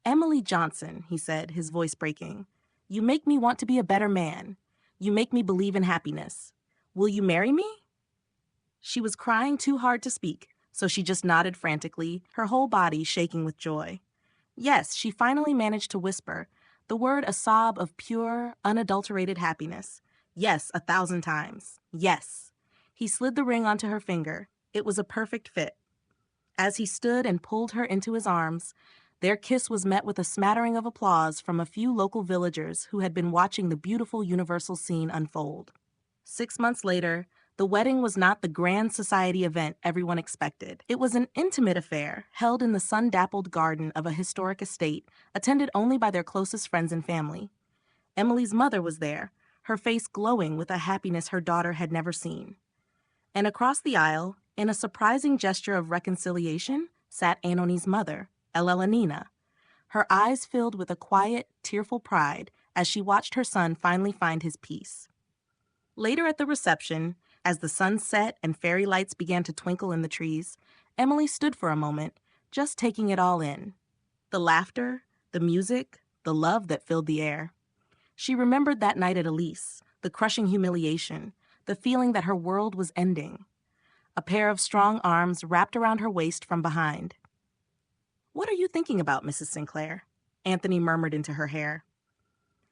"Emily Johnson," he said, his voice breaking, "you make me want to be a better man. You make me believe in happiness. Will you marry me?" She was crying too hard to speak, so she just nodded frantically, her whole body shaking with joy. Yes, she finally managed to whisper, the word a sob of pure, unadulterated happiness. Yes, 1,000 times. Yes. He slid the ring onto her finger. It was a perfect fit. As he stood and pulled her into his arms, their kiss was met with a smattering of applause from a few local villagers who had been watching the beautiful universal scene unfold. 6 months later, the wedding was not the grand society event everyone expected. It was an intimate affair held in the sun-dappled garden of a historic estate, attended only by their closest friends and family. Emily's mother was there, her face glowing with a happiness her daughter had never seen. And across the aisle, in a surprising gesture of reconciliation, sat Anoni's mother, Elena, her eyes filled with a quiet, tearful pride as she watched her son finally find his peace. Later at the reception, as the sun set and fairy lights began to twinkle in the trees, Emily stood for a moment, just taking it all in. The laughter, the music, the love that filled the air. She remembered that night at Elise, the crushing humiliation, the feeling that her world was ending. A pair of strong arms wrapped around her waist from behind. "What are you thinking about, Mrs. Sinclair?" Anthony murmured into her hair.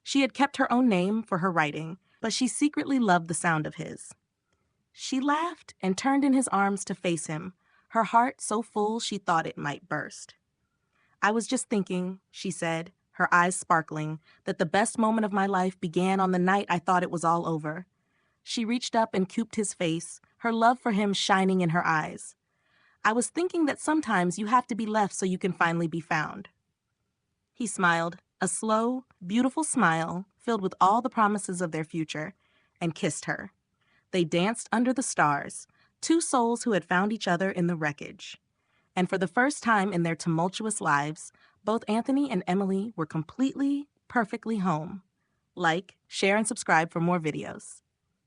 She had kept her own name for her writing, but she secretly loved the sound of his. She laughed and turned in his arms to face him, her heart so full she thought it might burst. "I was just thinking," she said, her eyes sparkling, "that the best moment of my life began on the night I thought it was all over." She reached up and cupid his face, her love for him shining in her eyes. "I was thinking that sometimes you have to be left so you can finally be found." He smiled, a slow, beautiful smile filled with all the promises of their future, and kissed her. They danced under the stars, two souls who had found each other in the wreckage. And for the first time in their tumultuous lives, both Anthony and Emily were completely, perfectly home. Like, share, and subscribe for more videos.